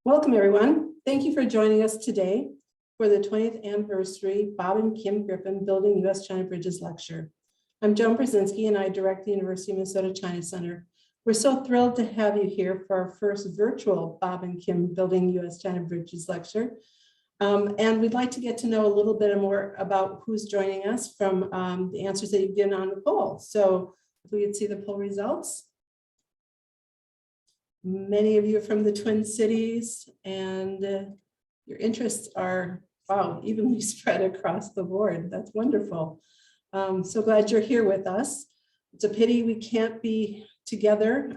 Welcome, everyone. Thank you for joining us today for the 20th anniversary Bob and Kim Griffin Building U.S.-China Bridges lecture. I'm Joan Brzezinski, and I direct the University of Minnesota China Center. We're so thrilled to have you here for our first virtual Bob and Kim Building U.S.-China Bridges lecture. And we'd like to get to know a little bit more about who's joining us from the answers that you've given on the poll. So if we could see the poll results. Many of you are from the Twin Cities, and your interests are, wow, evenly spread across the board. That's wonderful. So glad you're here with us. It's a pity we can't be together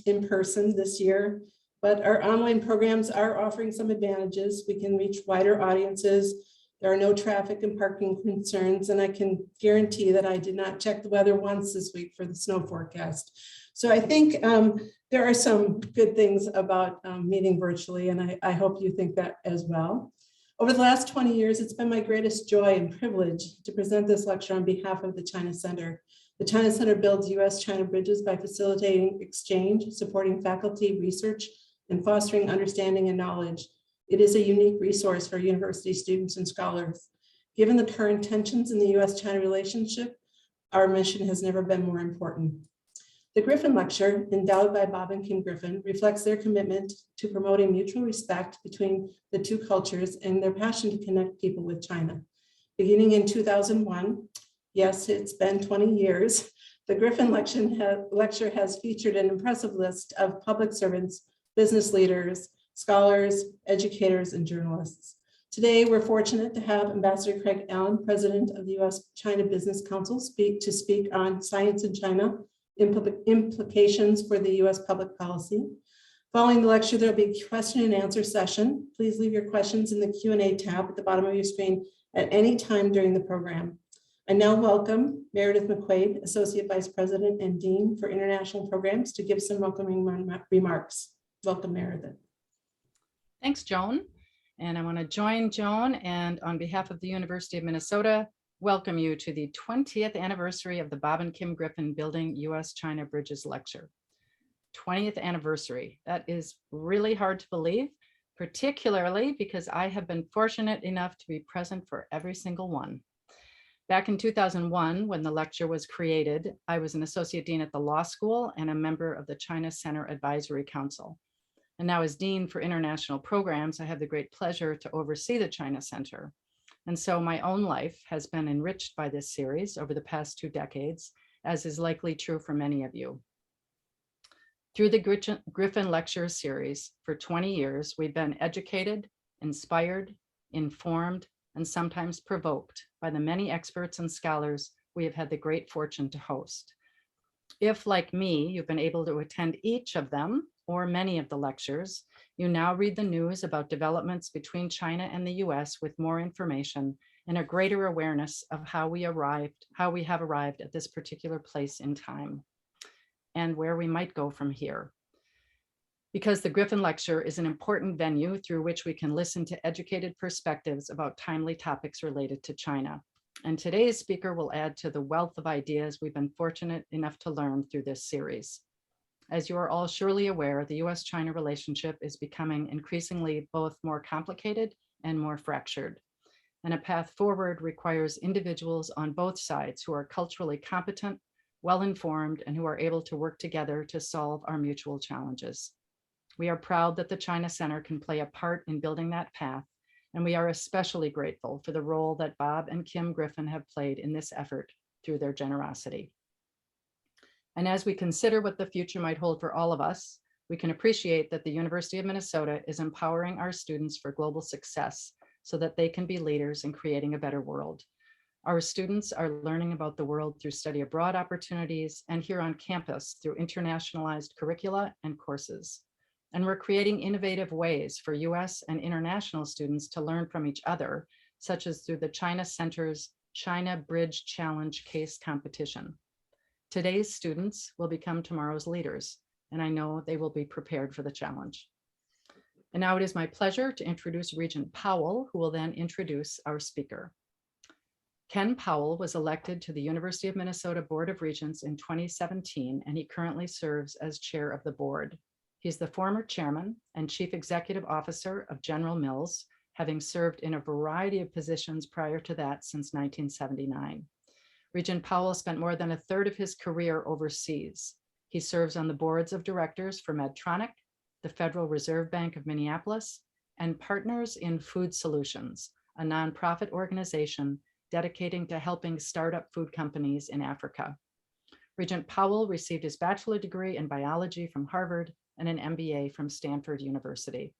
in person this year, but our online programs are offering some advantages. We can reach wider audiences. There are no traffic and parking concerns, and I can guarantee that I did not check the weather once this week for the snow forecast. So I think there are some good things about meeting virtually, and I hope you think that as well. Over the last 20 years, it's been my greatest joy and privilege to present this lecture on behalf of the China Center. The China Center builds U.S.-China bridges by facilitating exchange, supporting faculty research, and fostering understanding and knowledge. It is a unique resource for university students and scholars. Given the current tensions in the U.S.-China relationship, our mission has never been more important. The Griffin Lecture, endowed by Bob and Kim Griffin, reflects their commitment to promoting mutual respect between the two cultures and their passion to connect people with China. Beginning in 2001, yes, it's been 20 years, the Griffin Lecture has featured an impressive list of public servants, business leaders, scholars, educators, and journalists. Today, we're fortunate to have Ambassador Craig Allen, President of the U.S.-China Business Council, speak on science in China, implications for the U.S. public policy. Following the lecture, there'll be a question and answer session. Please leave your questions in the Q&A tab at the bottom of your screen at any time during the program. I now welcome Meredith Mcquade, Associate Vice President and Dean for International Programs, to give some welcoming remarks. Welcome, Meredith. Thanks, Joan. And I want to join Joan and on behalf of the University of Minnesota, welcome you to the 20th anniversary of the Bob and Kim Griffin Building U.S.-China Bridges Lecture. 20th anniversary. That is really hard to believe, particularly because I have been fortunate enough to be present for every single one. Back in 2001, when the lecture was created, I was an associate dean at the law school and a member of the China Center Advisory Council. And now as Dean for International Programs, I have the great pleasure to oversee the China Center. And so my own life has been enriched by this series over the past 2 decades, as is likely true for many of you. Through the Griffin Lecture series for 20 years, we've been educated, inspired, informed, and sometimes provoked by the many experts and scholars we have had the great fortune to host. If, like me, you've been able to attend each of them or many of the lectures, you now read the news about developments between China and the US with more information and a greater awareness of how we have arrived at this particular place in time and where we might go from here. Because the Griffin Lecture is an important venue through which we can listen to educated perspectives about timely topics related to China. And today's speaker will add to the wealth of ideas we've been fortunate enough to learn through this series. As you are all surely aware, the US-China relationship is becoming increasingly both more complicated and more fractured. And a path forward requires individuals on both sides who are culturally competent, well-informed, and who are able to work together to solve our mutual challenges. We are proud that the China Center can play a part in building that path, and we are especially grateful for the role that Bob and Kim Griffin have played in this effort through their generosity. And as we consider what the future might hold for all of us, we can appreciate that the University of Minnesota is empowering our students for global success so that they can be leaders in creating a better world. Our students are learning about the world through study abroad opportunities and here on campus through internationalized curricula and courses. And we're creating innovative ways for US and international students to learn from each other, such as through the China Center's China Bridge Challenge case competition. Today's students will become tomorrow's leaders, and I know they will be prepared for the challenge. And now it is my pleasure to introduce Regent Powell, who will then introduce our speaker. Ken Powell was elected to the University of Minnesota Board of Regents in 2017, and he currently serves as chair of the board. He's the former chairman and chief executive officer of General Mills, having served in a variety of positions prior to that since 1979. Regent Powell spent more than a third of his career overseas. He serves on the boards of directors for Medtronic, the Federal Reserve Bank of Minneapolis, and Partners in Food Solutions, a nonprofit organization dedicating to helping startup food companies in Africa. Regent Powell received his bachelor's degree in biology from Harvard and an MBA from Stanford University.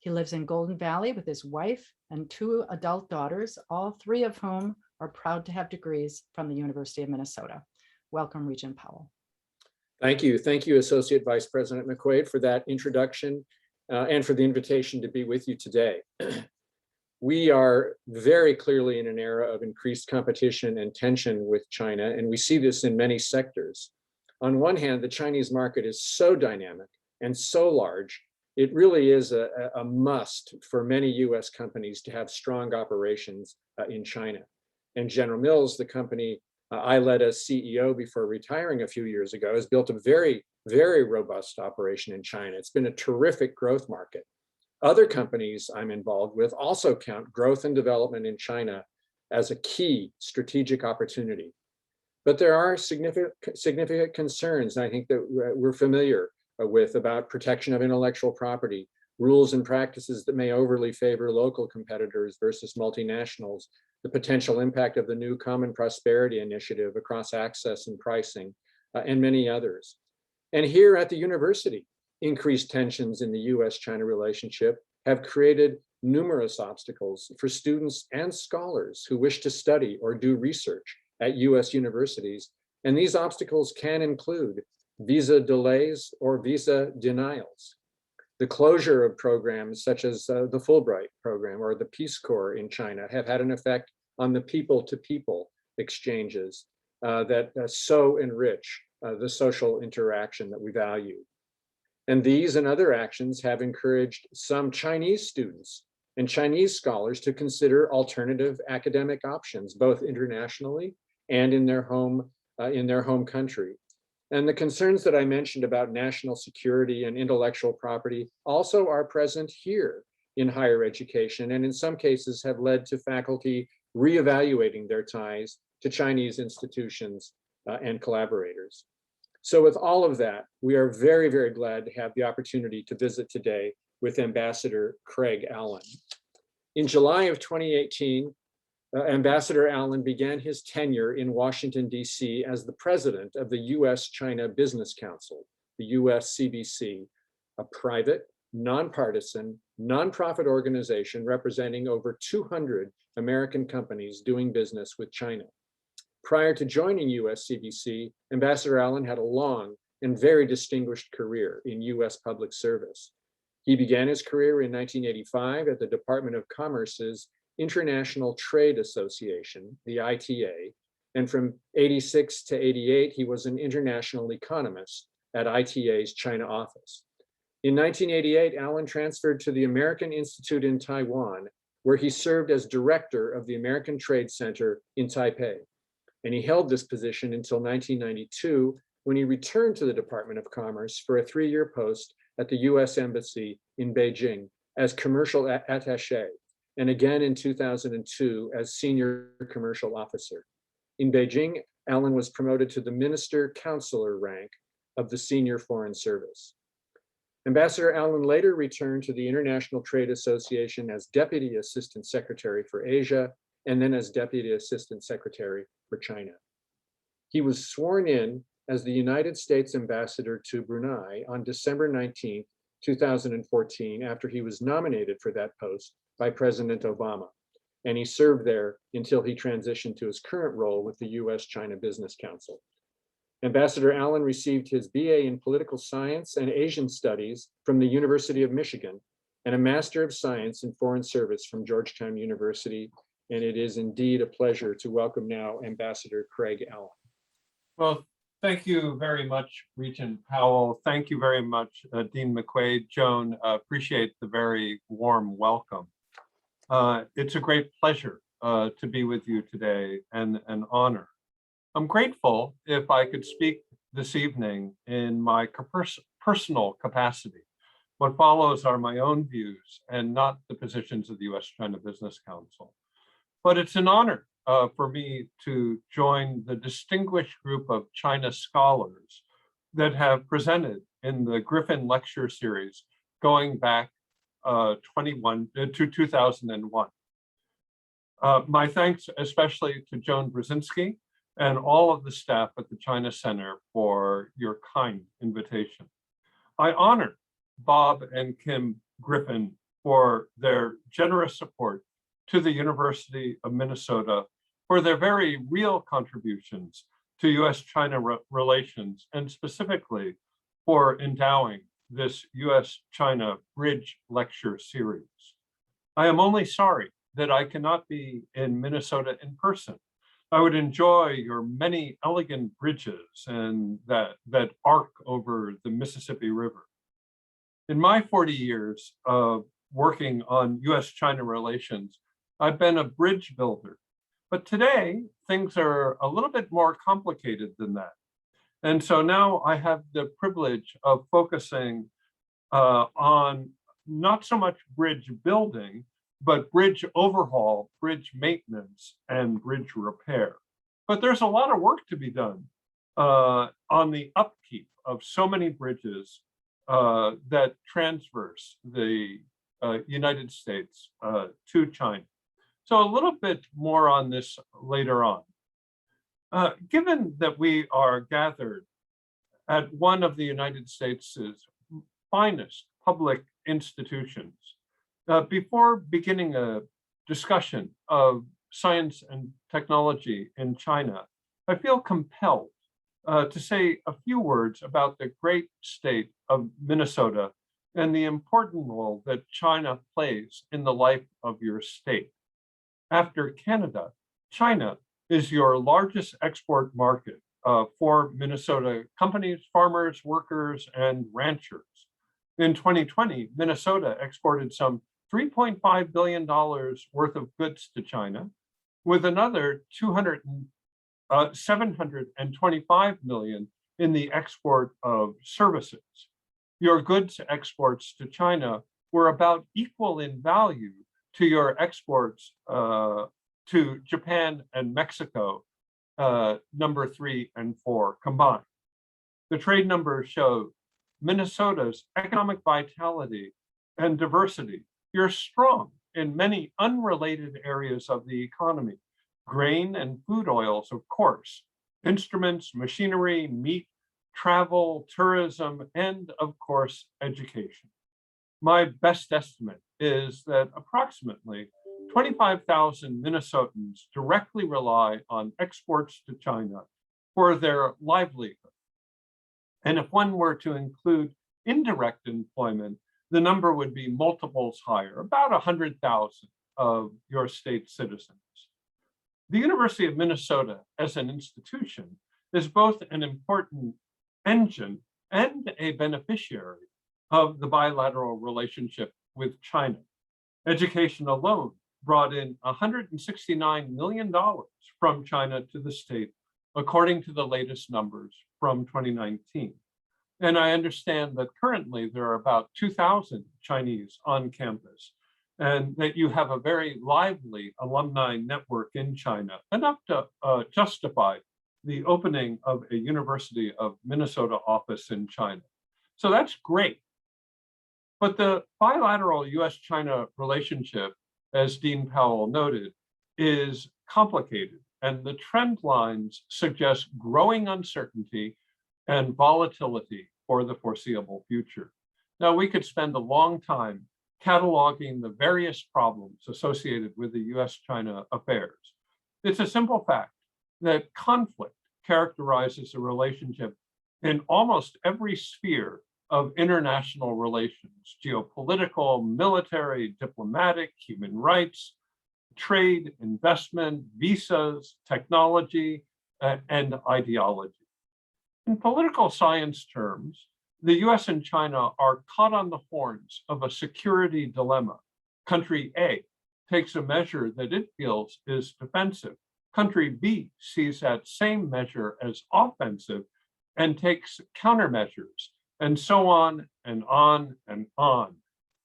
He lives in Golden Valley with his wife and 2 adult daughters, all 3 of whom are proud to have degrees from the University of Minnesota. Welcome, Regent Powell. Thank you. Thank you, Associate Vice President McQuade, for that introduction and for the invitation to be with you today. We are very clearly in an era of increased competition and tension with China, and we see this in many sectors. On one hand, the Chinese market is so dynamic and so large, it really is a must for many US companies to have strong operations in China. And General Mills, the company I led as CEO before retiring a few years ago, has built a very, very robust operation in China. It's been a terrific growth market. Other companies I'm involved with also count growth and development in China as a key strategic opportunity. But there are significant concerns, and I think that we're familiar with, about protection of intellectual property, rules and practices that may overly favor local competitors versus multinationals, the potential impact of the new Common Prosperity Initiative across access and pricing, and many others. And here at the university, increased tensions in the US-China relationship have created numerous obstacles for students and scholars who wish to study or do research at US universities. And these obstacles can include visa delays or visa denials, the closure of programs such as the Fulbright program or the Peace Corps in China have had an effect on the people-to-people exchanges that so enrich the social interaction that we value. And these and other actions have encouraged some Chinese students and Chinese scholars to consider alternative academic options, both internationally and in their home country. And the concerns that I mentioned about national security and intellectual property also are present here in higher education, and in some cases have led to faculty reevaluating their ties to Chinese institutions and collaborators. So with all of that, we are very, very glad to have the opportunity to visit today with Ambassador Craig Allen. In July of 2018, Ambassador Allen began his tenure in Washington, D.C. as the president of the US-China Business Council, the USCBC, a private, nonpartisan, nonprofit organization representing over 200 American companies doing business with China. Prior to joining USCBC, Ambassador Allen had a long and very distinguished career in US public service. He began his career in 1985 at the Department of Commerce's International Trade Association, the ITA, and from 86 to 88, he was an international economist at ITA's China office. In 1988, Allen transferred to the American Institute in Taiwan, where he served as director of the American Trade Center in Taipei. And he held this position until 1992, when he returned to the Department of Commerce for a 3-year post at the US Embassy in Beijing as commercial attaché, and again in 2002 as senior commercial officer. In Beijing, Allen was promoted to the minister counselor rank of the senior foreign service. Ambassador Allen later returned to the International Trade Association as Deputy Assistant Secretary for Asia, and then as Deputy Assistant Secretary for China. He was sworn in as the United States Ambassador to Brunei on December 19, 2014, after he was nominated for that post by President Obama. And he served there until he transitioned to his current role with the US-China Business Council. Ambassador Allen received his BA in Political Science and Asian Studies from the University of Michigan and a Master of Science in Foreign Service from Georgetown University. And it is indeed a pleasure to welcome now Ambassador Craig Allen. Well, thank you very much, Regent Powell. Thank you very much, Dean McQuade. Joan, appreciate the very warm welcome. It's a great pleasure to be with you today and an honor. I'm grateful if I could speak this evening in my personal capacity. What follows are my own views and not the positions of the U.S.-China Business Council. But it's an honor for me to join the distinguished group of China scholars that have presented in the Griffin lecture series going back to 2001. My thanks especially to Joan Brzezinski and all of the staff at the China Center for your kind invitation. I honor Bob and Kim Griffin for their generous support to the University of Minnesota for their very real contributions to US-China relations, and specifically for endowing this US-China Bridge Lecture Series. I am only sorry that I cannot be in Minnesota in person. I would enjoy your many elegant bridges and that arc over the Mississippi River. In my 40 years of working on US-China relations, I've been a bridge builder. But today, things are a little bit more complicated than that. And so now I have the privilege of focusing on not so much bridge building, but bridge overhaul, bridge maintenance, and bridge repair. But there's a lot of work to be done on the upkeep of so many bridges that transverse the United States to China. So a little bit more on this later on. Given that we are gathered at one of the United States' finest public institutions, before beginning a discussion of science and technology in China, I feel compelled to say a few words about the great state of Minnesota and the important role that China plays in the life of your state. After Canada, China is your largest export market for Minnesota companies, farmers, workers, and ranchers. In 2020, Minnesota exported some $3.5 billion worth of goods to China, with another 725 million in the export of services. Your goods exports to China were about equal in value to your exports to Japan and Mexico, number 3 and 4 combined. The trade numbers show Minnesota's economic vitality and diversity. You're strong in many unrelated areas of the economy: grain and food oils, of course, instruments, machinery, meat, travel, tourism, and of course, education. My best estimate is that approximately 25,000 Minnesotans directly rely on exports to China for their livelihood. And if one were to include indirect employment, the number would be multiples higher, about 100,000 of your state citizens. The University of Minnesota as an institution is both an important engine and a beneficiary of the bilateral relationship with China. Education alone brought in $169 million from China to the state, according to the latest numbers from 2019. And I understand that currently there are about 2,000 Chinese on campus, and that you have a very lively alumni network in China, enough to justify the opening of a University of Minnesota office in China. So that's great. But the bilateral US-China relationship, as Dean Powell noted, is complicated, and the trend lines suggest growing uncertainty and volatility for the foreseeable future. Now, we could spend a long time cataloging the various problems associated with the US-China affairs. It's a simple fact that conflict characterizes a relationship in almost every sphere of international relations: geopolitical, military, diplomatic, human rights, trade, investment, visas, technology, and ideology. In political science terms, the US and China are caught on the horns of a security dilemma. Country A takes a measure that it feels is defensive. Country B sees that same measure as offensive and takes countermeasures and so on and on and on,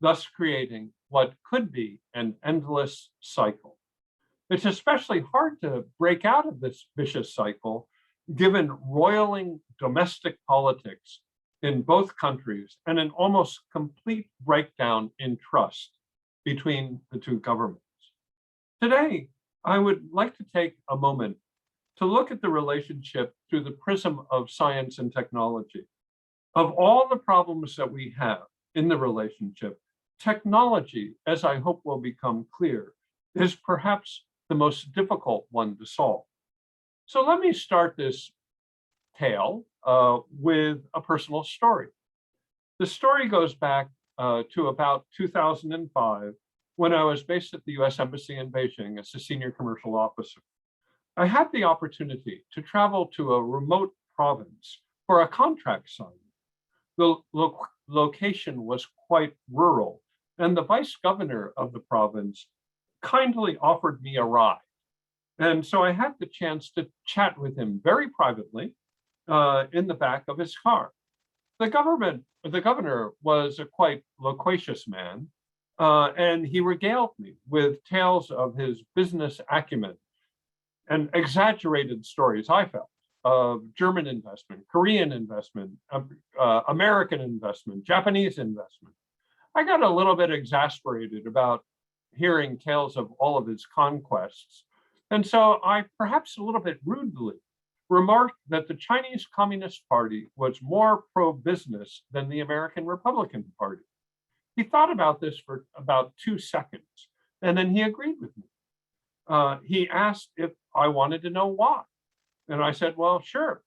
thus creating what could be an endless cycle. It's especially hard to break out of this vicious cycle given roiling domestic politics in both countries and an almost complete breakdown in trust between the two governments. Today, I would like to take a moment to look at the relationship through the prism of science and technology. Of all the problems that we have in the relationship, technology, as I hope will become clear, is perhaps the most difficult one to solve. So let me start this tale with a personal story. The story goes back to about 2005, when I was based at the US Embassy in Beijing as a senior commercial officer. I had the opportunity to travel to a remote province for a contract signing. The location was quite rural, and the vice governor of the province kindly offered me a ride. And so I had the chance to chat with him very privately in the back of his car. The governor was a quite loquacious man, and he regaled me with tales of his business acumen and exaggerated stories, I felt, of German investment, Korean investment, American investment, Japanese investment. I got a little bit exasperated about hearing tales of all of his conquests. And so I, perhaps a little bit rudely, remarked that the Chinese Communist Party was more pro-business than the American Republican Party. He thought about this for about 2 seconds, and then he agreed with me. He asked if I wanted to know why. And I said, well, sure.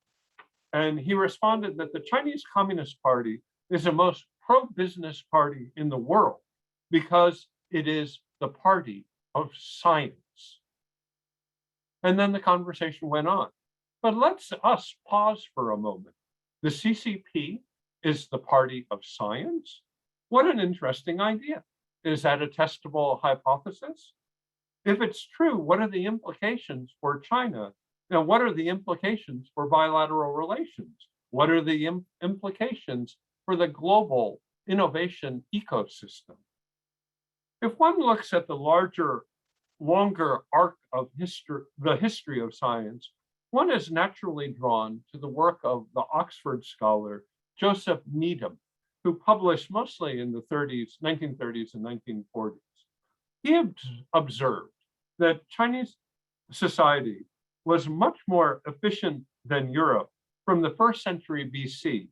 And he responded that the Chinese Communist Party is the most pro-business party in the world because it is the party of science. And then the conversation went on. But let's us pause for a moment. The CCP is the party of science? What an interesting idea. Is that a testable hypothesis? If it's true, what are the implications for China? Now, what are the implications for bilateral relations? What are the implications for the global innovation ecosystem? If one looks at the longer arc of history, the history of science, one is naturally drawn to the work of the Oxford scholar Joseph Needham, who published mostly in the 1930s and 1940s. He observed that Chinese society was much more efficient than Europe from the 1st century BC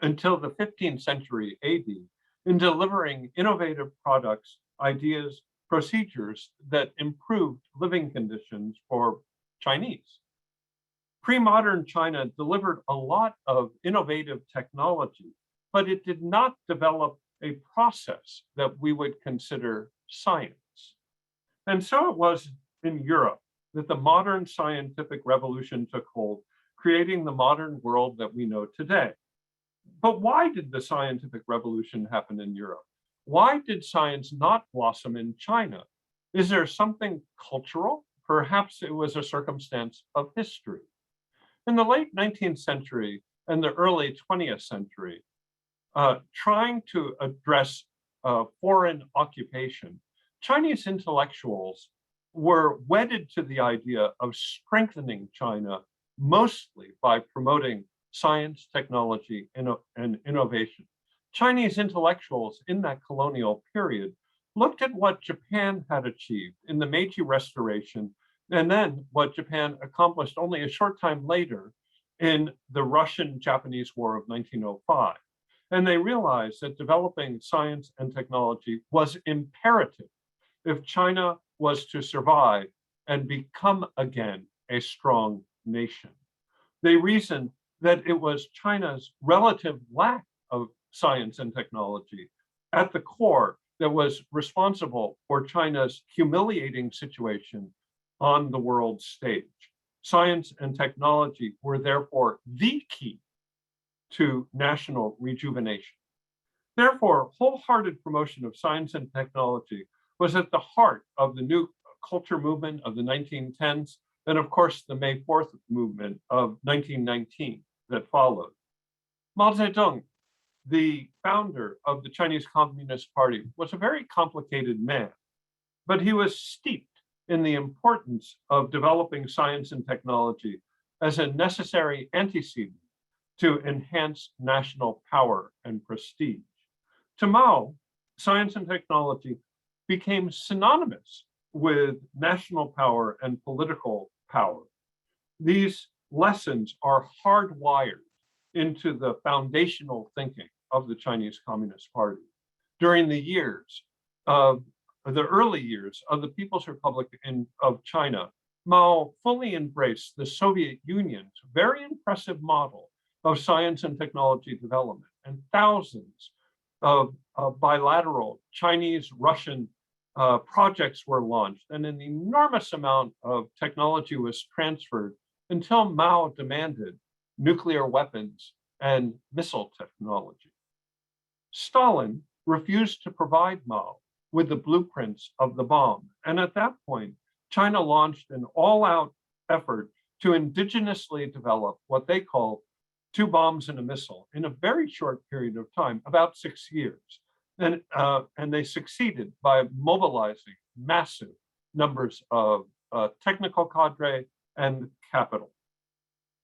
until the 15th century AD in delivering innovative products, ideas, procedures that improved living conditions for Chinese. Pre-modern China delivered a lot of innovative technology, but it did not develop a process that we would consider science. And so it was in Europe that the modern scientific revolution took hold, creating the modern world that we know today. But why did the scientific revolution happen in Europe? Why did science not blossom in China? Is there something cultural? Perhaps it was a circumstance of history. In the late 19th century and the early 20th century, trying to address foreign occupation, Chinese intellectuals were wedded to the idea of strengthening China mostly by promoting science, technology, and innovation. Chinese intellectuals in that colonial period looked at what Japan had achieved in the Meiji Restoration, and then what Japan accomplished only a short time later in the Russian-Japanese War of 1905. And they realized that developing science and technology was imperative if China was to survive and become again a strong nation. They reasoned that it was China's relative lack of science and technology at the core that was responsible for China's humiliating situation on the world stage. Science and technology were therefore the key to national rejuvenation. Therefore, wholehearted promotion of science and technology was at the heart of the new culture movement of the 1910s, and of course, the May 4th movement of 1919 that followed. Mao Zedong the founder of the Chinese Communist Party, was a very complicated man, but he was steeped in the importance of developing science and technology as a necessary antecedent to enhance national power and prestige. To Mao, science and technology became synonymous with national power and political power. These lessons are hardwired into the foundational thinking of the Chinese Communist Party. During the early years of the People's Republic of China, Mao fully embraced the Soviet Union's very impressive model of science and technology development, and thousands of bilateral Chinese-Russian projects were launched, and an enormous amount of technology was transferred until Mao demanded nuclear weapons and missile technology. Stalin refused to provide Mao with the blueprints of the bomb, and at that point, China launched an all-out effort to indigenously develop what they call 2 bombs and a missile in a very short period of time, about 6 years. And they succeeded by mobilizing massive numbers of technical cadre and capital.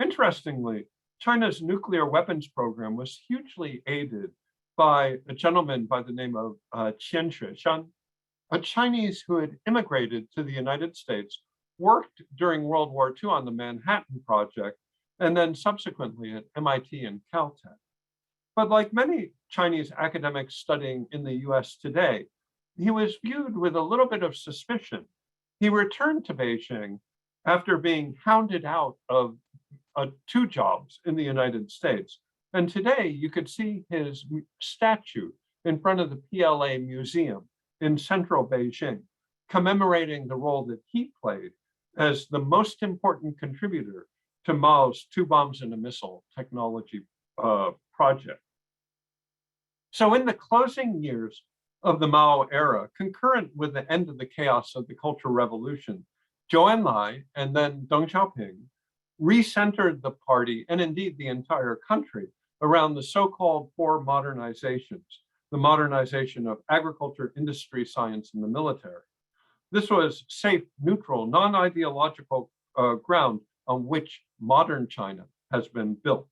Interestingly, China's nuclear weapons program was hugely aided by a gentleman by the name of Qian Xueshan, a Chinese who had immigrated to the United States, worked during World War II on the Manhattan Project, and then subsequently at MIT and Caltech. But like many Chinese academics studying in the US today, he was viewed with a little bit of suspicion. He returned to Beijing after being hounded out of 2 jobs in the United States. And today you could see his statue in front of the PLA Museum in central Beijing, commemorating the role that he played as the most important contributor to Mao's 2 bombs and a missile technology project. So in the closing years of the Mao era, concurrent with the end of the chaos of the Cultural Revolution, Zhou Enlai and then Deng Xiaoping recentered the party, and indeed the entire country, around the so-called 4 modernizations, the modernization of agriculture, industry, science, and the military. This was safe, neutral, non-ideological ground on which modern China has been built.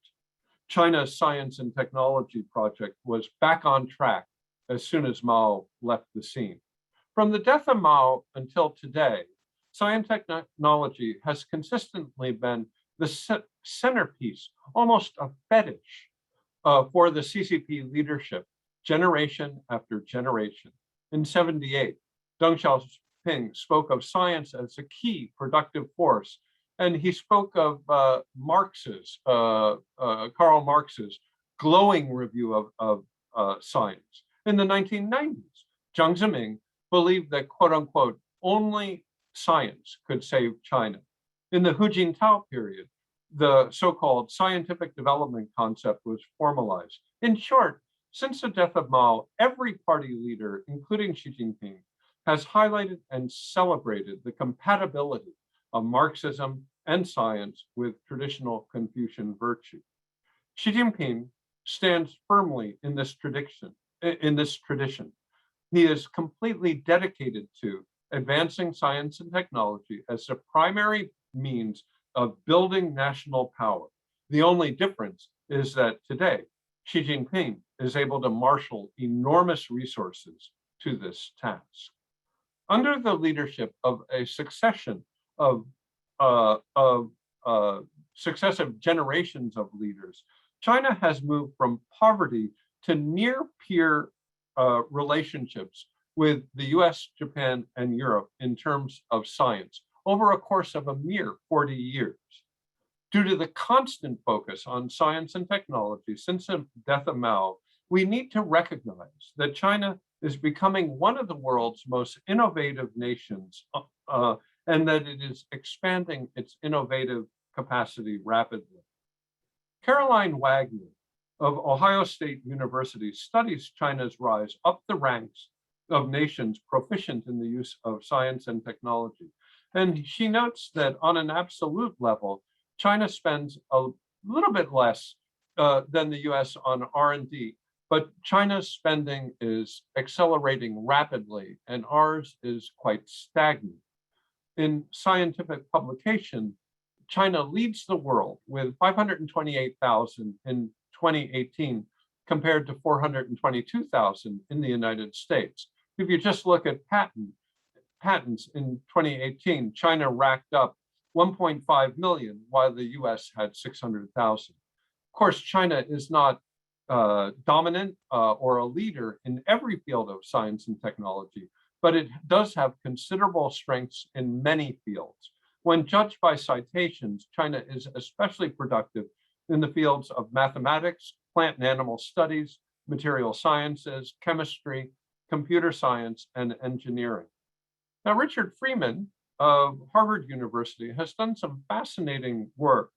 China's science and technology project was back on track as soon as Mao left the scene. From the death of Mao until today, science and technology has consistently been the centerpiece, almost a fetish for the CCP leadership, generation after generation. In '78, Deng Xiaoping spoke of science as a key productive force, and he spoke of Karl Marx's glowing review of science. In the 1990s, Jiang Zemin believed that, quote unquote, only science could save China. In the Hu Jintao period, the so-called scientific development concept was formalized. In short, since the death of Mao, every party leader, including Xi Jinping, has highlighted and celebrated the compatibility of Marxism and science with traditional Confucian virtue. Xi Jinping stands firmly in this tradition. He is completely dedicated to advancing science and technology as the primary means of building national power. The only difference is that today, Xi Jinping is able to marshal enormous resources to this task. Under the leadership of a succession of successive generations of leaders, China has moved from poverty to near peer relationships with the US, Japan, and Europe in terms of science over a course of a mere 40 years. Due to the constant focus on science and technology since the death of Mao, we need to recognize that China is becoming one of the world's most innovative nations, and that it is expanding its innovative capacity rapidly. Caroline Wagner of Ohio State University studies China's rise up the ranks of nations proficient in the use of science and technology. And she notes that on an absolute level, China spends a little bit less than the US on R&D, but China's spending is accelerating rapidly and ours is quite stagnant. In scientific publication, China leads the world with 528,000 in 2018 compared to 422,000 in the United States. If you just look at patents in 2018, China racked up 1.5 million, while the US had 600,000. Of course, China is not dominant or a leader in every field of science and technology, but it does have considerable strengths in many fields. When judged by citations, China is especially productive in the fields of mathematics, plant and animal studies, material sciences, chemistry, computer science, and engineering. Now, Richard Freeman of Harvard University has done some fascinating work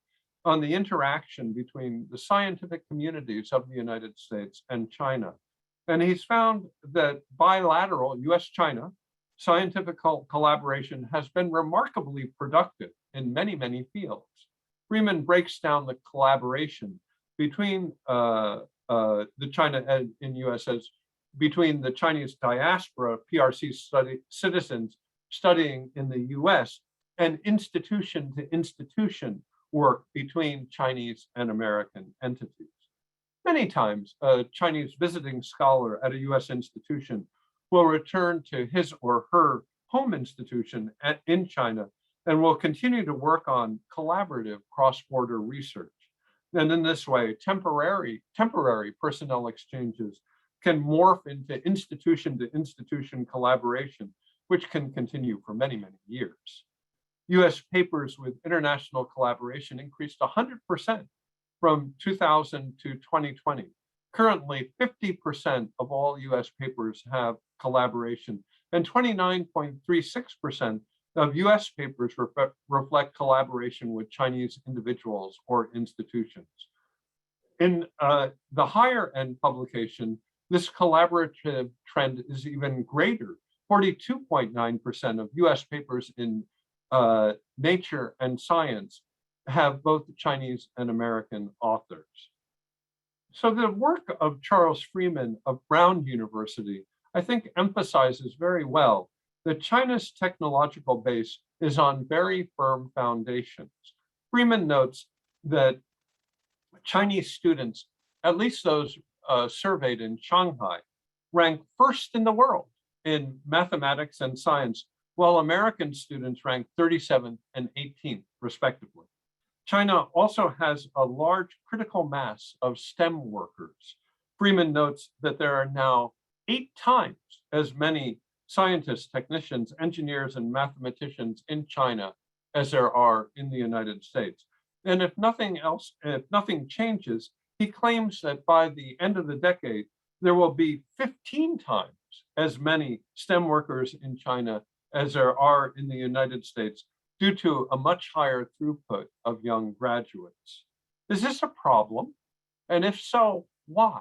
on the interaction between the scientific communities of the United States and China. And he's found that bilateral US-China scientific collaboration has been remarkably productive in many, many fields. Freeman breaks down the collaboration between the China and in US as between the Chinese diaspora, PRC citizens studying in the US, and institution to institution work between Chinese and American entities. Many times, a Chinese visiting scholar at a US institution will return to his or her home institution in China and will continue to work on collaborative cross-border research. And in this way, temporary personnel exchanges can morph into institution collaboration, which can continue for many, many years. US papers with international collaboration increased 100% from 2000 to 2020. Currently, 50% of all US papers have collaboration, and 29.36% of US papers reflect collaboration with Chinese individuals or institutions. In the higher end publication, this collaborative trend is even greater. 42.9% of US papers in Nature and Science have both Chinese and American authors. So the work of Charles Freeman of Brown University, I think, emphasizes very well that China's technological base is on very firm foundations. Freeman notes that Chinese students, at least those surveyed in Shanghai, rank first in the world in mathematics and science, while American students rank 37th and 18th, respectively. China also has a large critical mass of STEM workers. Freeman notes that there are now 8 times as many scientists, technicians, engineers, and mathematicians in China as there are in the United States. And if nothing changes, he claims that by the end of the decade, there will be 15 times as many STEM workers in China as there are in the United States, due to a much higher throughput of young graduates. Is this a problem? And if so, why?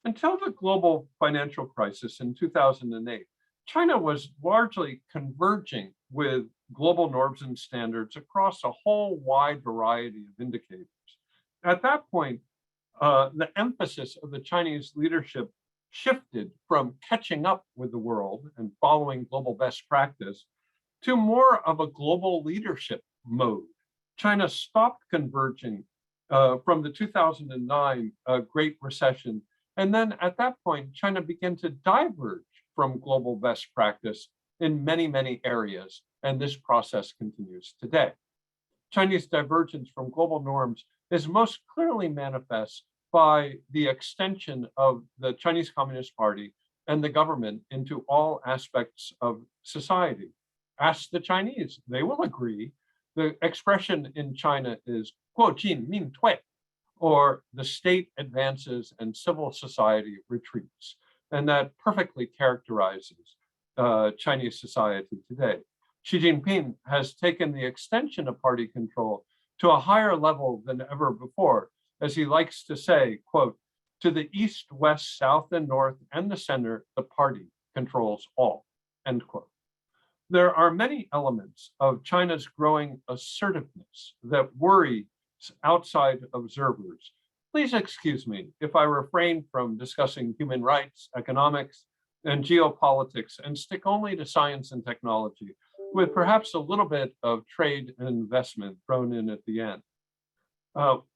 Until the global financial crisis in 2008, China was largely converging with global norms and standards across a whole wide variety of indicators. At that point, the emphasis of the Chinese leadership shifted from catching up with the world and following global best practice to more of a global leadership mode. China stopped converging from the 2009 Great Recession. And then at that point, China began to diverge from global best practice in many, many areas. And this process continues today. Chinese divergence from global norms is most clearly manifest by the extension of the Chinese Communist Party and the government into all aspects of society. Ask the Chinese, they will agree. The expression in China is 国进民退, or the state advances and civil society retreats. And that perfectly characterizes Chinese society today. Xi Jinping has taken the extension of party control to a higher level than ever before, as he likes to say, quote, to the east, west, south, and north, and the center, the party controls all, end quote. There are many elements of China's growing assertiveness that worry outside observers. Please excuse me if I refrain from discussing human rights, economics, and geopolitics and stick only to science and technology, with perhaps a little bit of trade and investment thrown in at the end.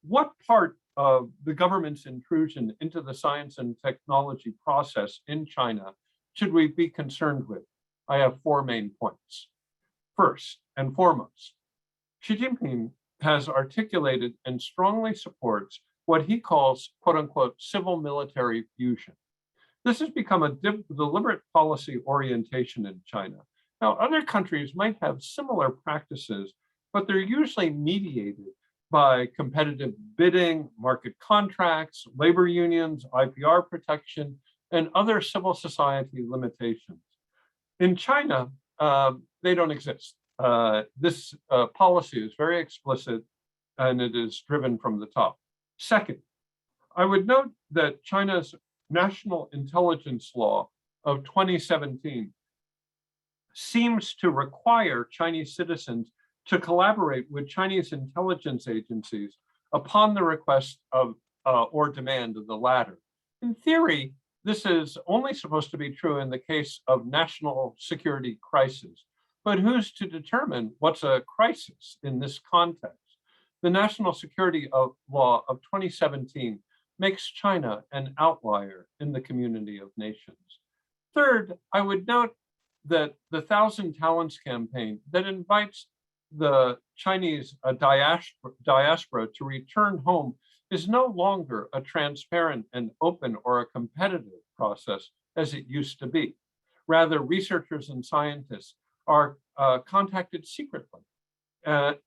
What part of the government's intrusion into the science and technology process in China should we be concerned with? I have 4 main points. First and foremost, Xi Jinping has articulated and strongly supports what he calls, quote unquote, civil military fusion. This has become a deliberate policy orientation in China. Now, other countries might have similar practices, but they're usually mediated by competitive bidding, market contracts, labor unions, IPR protection, and other civil society limitations. In China, they don't exist. This policy is very explicit and it is driven from the top. Second, I would note that China's National Intelligence Law of 2017 seems to require Chinese citizens to collaborate with Chinese intelligence agencies upon the request of or demand of the latter. In theory, this is only supposed to be true in the case of national security crisis. But who's to determine what's a crisis in this context? The National Security Law of 2017 makes China an outlier in the community of nations. Third, I would note that the 1,000 Talents campaign that invites the Chinese diaspora to return home is no longer a transparent and open or a competitive process as it used to be. Rather, researchers and scientists are contacted secretly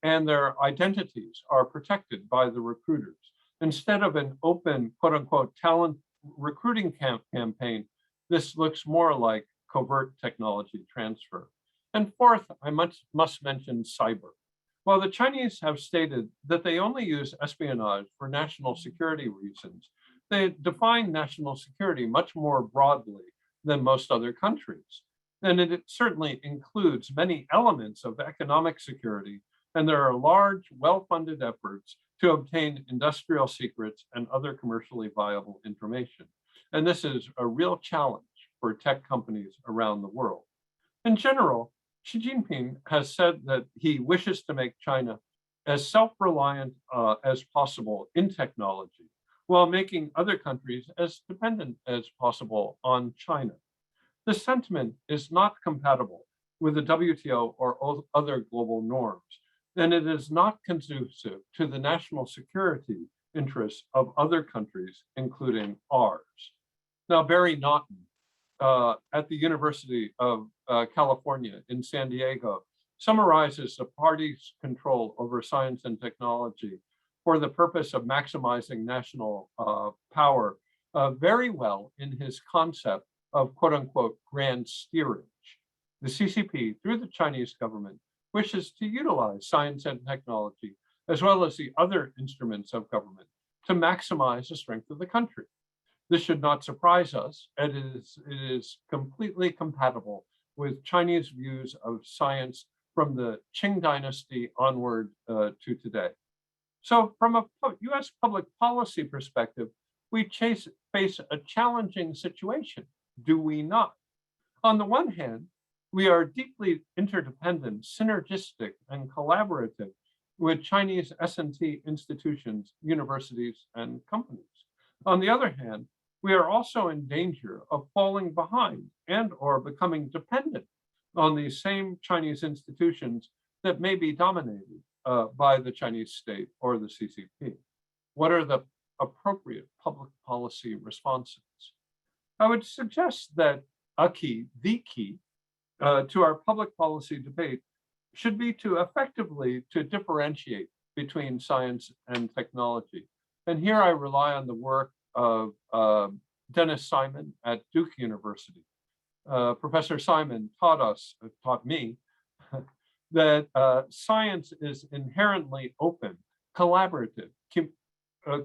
and their identities are protected by the recruiters. Instead of an open, quote unquote, talent recruiting campaign, this looks more like covert technology transfer. And fourth, I must mention cyber. While the Chinese have stated that they only use espionage for national security reasons, they define national security much more broadly than most other countries. And it certainly includes many elements of economic security, and there are large, well-funded efforts to obtain industrial secrets and other commercially viable information. And this is a real challenge for tech companies around the world. In general, Xi Jinping has said that he wishes to make China as self-reliant as possible in technology, while making other countries as dependent as possible on China. This sentiment is not compatible with the WTO or other global norms, and it is not conducive to the national security interests of other countries, including ours. Now, Barry Naughton at the University of California in San Diego summarizes the party's control over science and technology for the purpose of maximizing national power very well in his concept of quote unquote grand steerage. The CCP, through the Chinese government, wishes to utilize science and technology, as well as the other instruments of government, to maximize the strength of the country. This should not surprise us, and it is completely compatible with Chinese views of science from the Qing dynasty onward to today. So from a US public policy perspective, we face a challenging situation, do we not? On the one hand, we are deeply interdependent, synergistic, and collaborative with Chinese S&T institutions, universities, and companies. On the other hand, we are also in danger of falling behind and or becoming dependent on these same Chinese institutions that may be dominated by the Chinese state or the CCP. What are the appropriate public policy responses? I would suggest that the key to our public policy debate should be to effectively to differentiate between science and technology. And here I rely on the work of Dennis Simon at Duke University. Professor Simon taught me that science is inherently open, collaborative,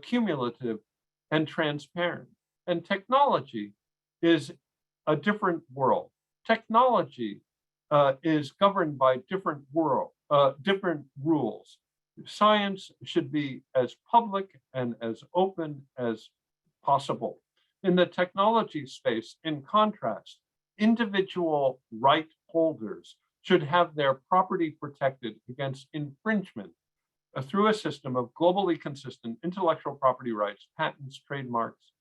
cumulative, and transparent. And technology is a different world. Technology is governed by different rules. Science should be as public and as open as possible. In the technology space, in contrast, individual right holders should have their property protected against infringement through a system of globally consistent intellectual property rights, patents, trademarks,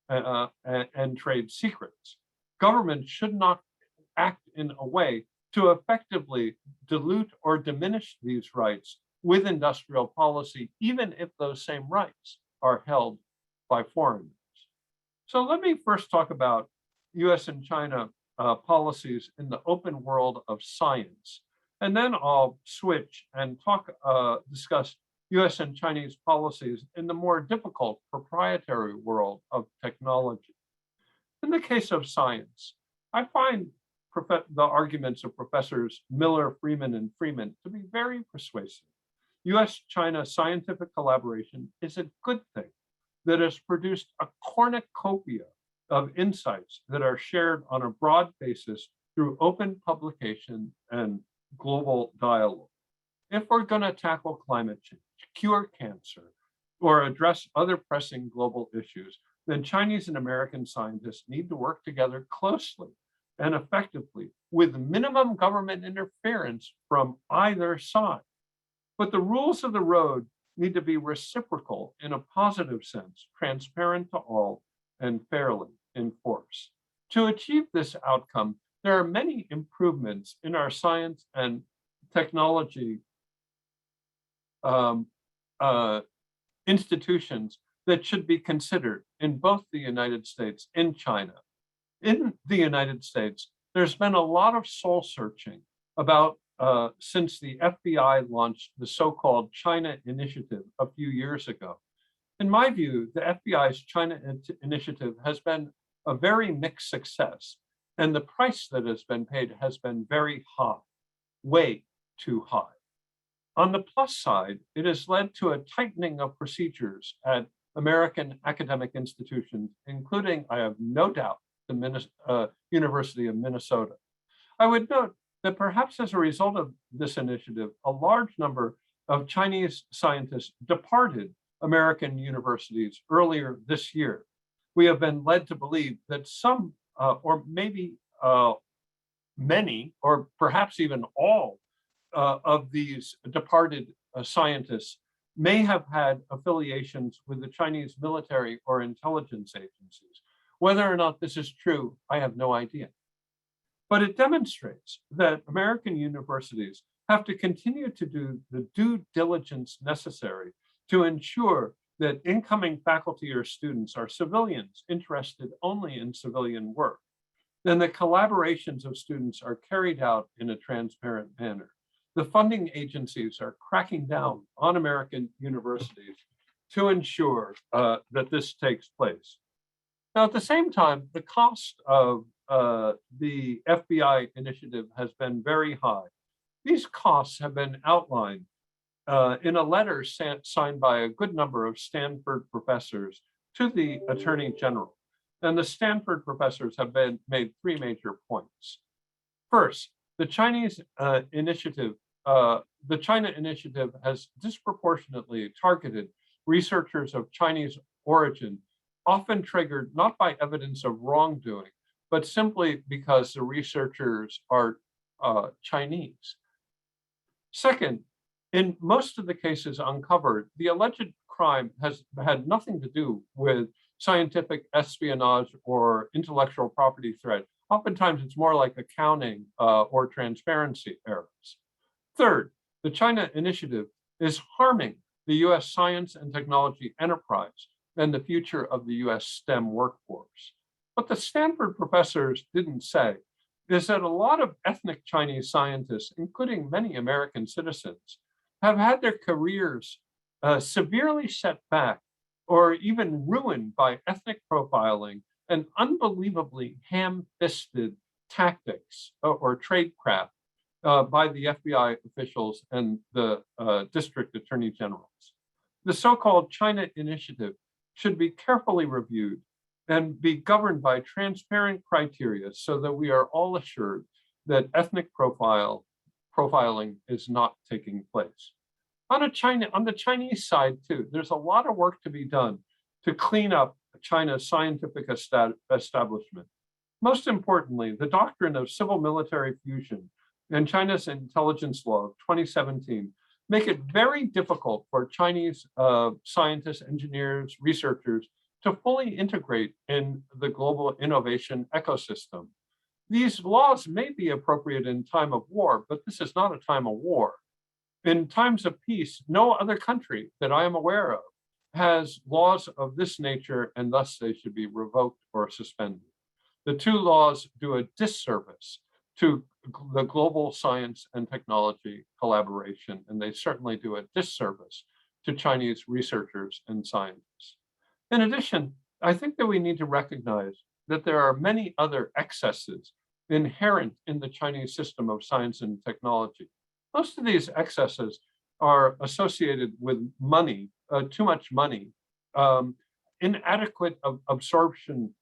and trade secrets. Government should not act in a way to effectively dilute or diminish these rights with industrial policy, even if those same rights are held by foreigners. So let me first talk about US and China policies in the open world of science. And then I'll switch and discuss US and Chinese policies in the more difficult proprietary world of technology. In the case of science, I find the arguments of Professors Miller, Freeman, and Freeman to be very persuasive. US-China scientific collaboration is a good thing that has produced a cornucopia of insights that are shared on a broad basis through open publication and global dialogue. If we're going to tackle climate change, cure cancer, or address other pressing global issues, then Chinese and American scientists need to work together closely and effectively with minimum government interference from either side. But the rules of the road need to be reciprocal in a positive sense, transparent to all, and fairly enforced. To achieve this outcome, there are many improvements in our science and technology institutions that should be considered in both the United States and China. In the United States, there's been a lot of soul searching about since the FBI launched the so-called China Initiative a few years ago. In my view, the FBI's China Initiative has been a very mixed success, and the price that has been paid has been very high, way too high. On the plus side, it has led to a tightening of procedures at American academic institutions, including, I have no doubt, the University of Minnesota. I would note that perhaps as a result of this initiative, a large number of Chinese scientists departed American universities earlier this year. We have been led to believe that some, or maybe many, or perhaps even all of these departed scientists may have had affiliations with the Chinese military or intelligence agencies. Whether or not this is true, I have no idea. But it demonstrates that American universities have to continue to do the due diligence necessary to ensure that incoming faculty or students are civilians interested only in civilian work, then the collaborations of students are carried out in a transparent manner. The funding agencies are cracking down on American universities to ensure that this takes place. Now, at the same time, the cost of the FBI initiative has been very high. These costs have been outlined in a letter signed by a good number of Stanford professors to the Attorney General. And the Stanford professors have made three major points. First, the Chinese initiative, the China initiative has disproportionately targeted researchers of Chinese origin, often triggered not by evidence of wrongdoing, but simply because the researchers are Chinese. Second, in most of the cases uncovered, the alleged crime has had nothing to do with scientific espionage or intellectual property threat. Oftentimes, it's more like accounting or transparency errors. Third, the China initiative is harming the US science and technology enterprise and the future of the US STEM workforce. What the Stanford professors didn't say is that a lot of ethnic Chinese scientists, including many American citizens, have had their careers severely set back or even ruined by ethnic profiling and unbelievably ham-fisted tactics or tradecraft by the FBI officials and the district attorney generals. The so-called China initiative should be carefully reviewed and be governed by transparent criteria so that we are all assured that ethnic profiling is not taking place. On the Chinese side too, there's a lot of work to be done to clean up China's scientific establishment. Most importantly, the doctrine of civil-military fusion and China's intelligence law of 2017 make it very difficult for Chinese scientists, engineers, researchers to fully integrate in the global innovation ecosystem. These laws may be appropriate in time of war, but this is not a time of war. In times of peace, no other country that I am aware of has laws of this nature, and thus they should be revoked or suspended. The two laws do a disservice to the global science and technology collaboration, and they certainly do a disservice to Chinese researchers and scientists. In addition, I think that we need to recognize that there are many other excesses inherent in the Chinese system of science and technology. Most of these excesses are associated with money, too much money, inadequate absorption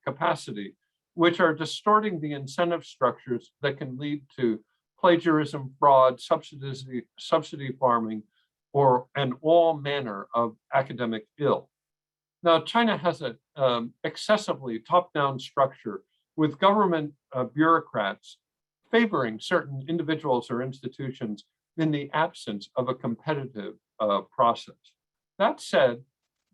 capacity, which are distorting the incentive structures that can lead to plagiarism, fraud, subsidy farming, and all manner of academic ill. Now, China has an excessively top-down structure with government bureaucrats favoring certain individuals or institutions in the absence of a competitive process. That said,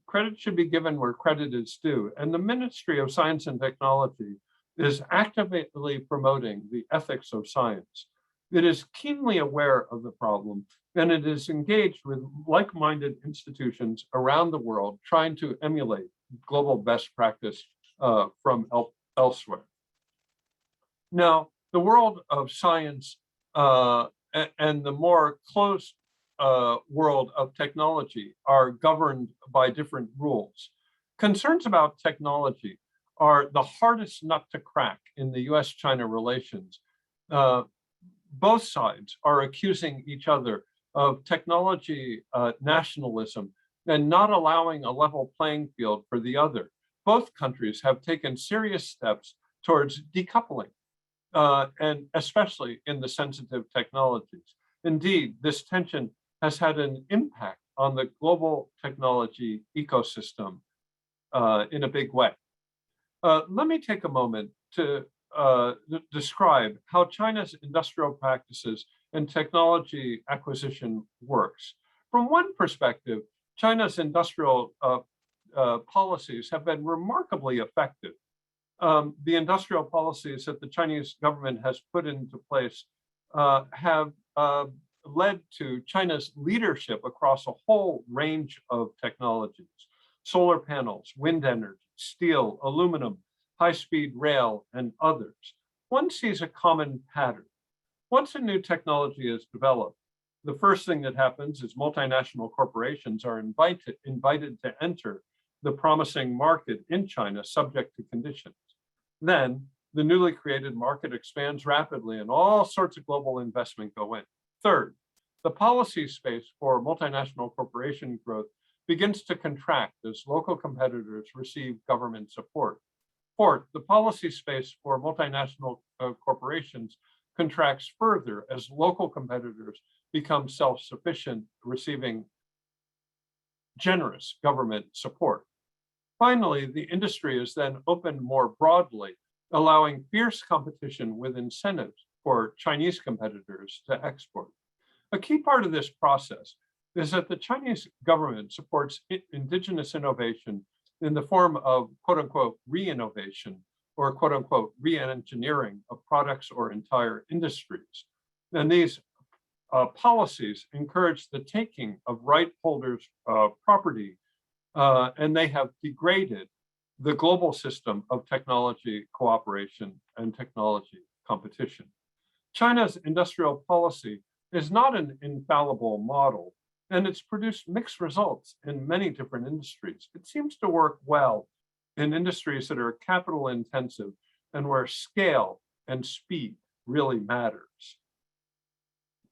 credit should be given where credit is due, and the Ministry of Science and Technology is actively promoting the ethics of science. It is keenly aware of the problem, and it is engaged with like-minded institutions around the world trying to emulate global best practice from elsewhere. Now, the world of science and the more closed world of technology are governed by different rules. Concerns about technology are the hardest nut to crack in the US-China relations. Both sides are accusing each other of technology nationalism and not allowing a level playing field for the other. Both countries have taken serious steps towards decoupling, and especially in the sensitive technologies. Indeed, this tension has had an impact on the global technology ecosystem in a big way. Let me take a moment to describe how China's industrial practices and technology acquisition works. From one perspective, China's industrial policies have been remarkably effective. The industrial policies that the Chinese government has put into place have led to China's leadership across a whole range of technologies: solar panels, wind energy, steel, aluminum, high-speed rail, and others. One sees a common pattern. Once a new technology is developed, the first thing that happens is multinational corporations are invited to enter the promising market in China subject to conditions. Then the newly created market expands rapidly and all sorts of global investment go in. Third, the policy space for multinational corporation growth begins to contract as local competitors receive government support. Fourth, the policy space for multinational corporations contracts further as local competitors become self-sufficient, receiving generous government support. Finally, the industry is then opened more broadly, allowing fierce competition with incentives for Chinese competitors to export. A key part of this process is that the Chinese government supports indigenous innovation in the form of quote unquote re-innovation or quote unquote re-engineering of products or entire industries. And these policies encourage the taking of right holders' property, and they have degraded the global system of technology cooperation and technology competition. China's industrial policy is not an infallible model, and it's produced mixed results in many different industries. It seems to work well in industries that are capital intensive and where scale and speed really matters.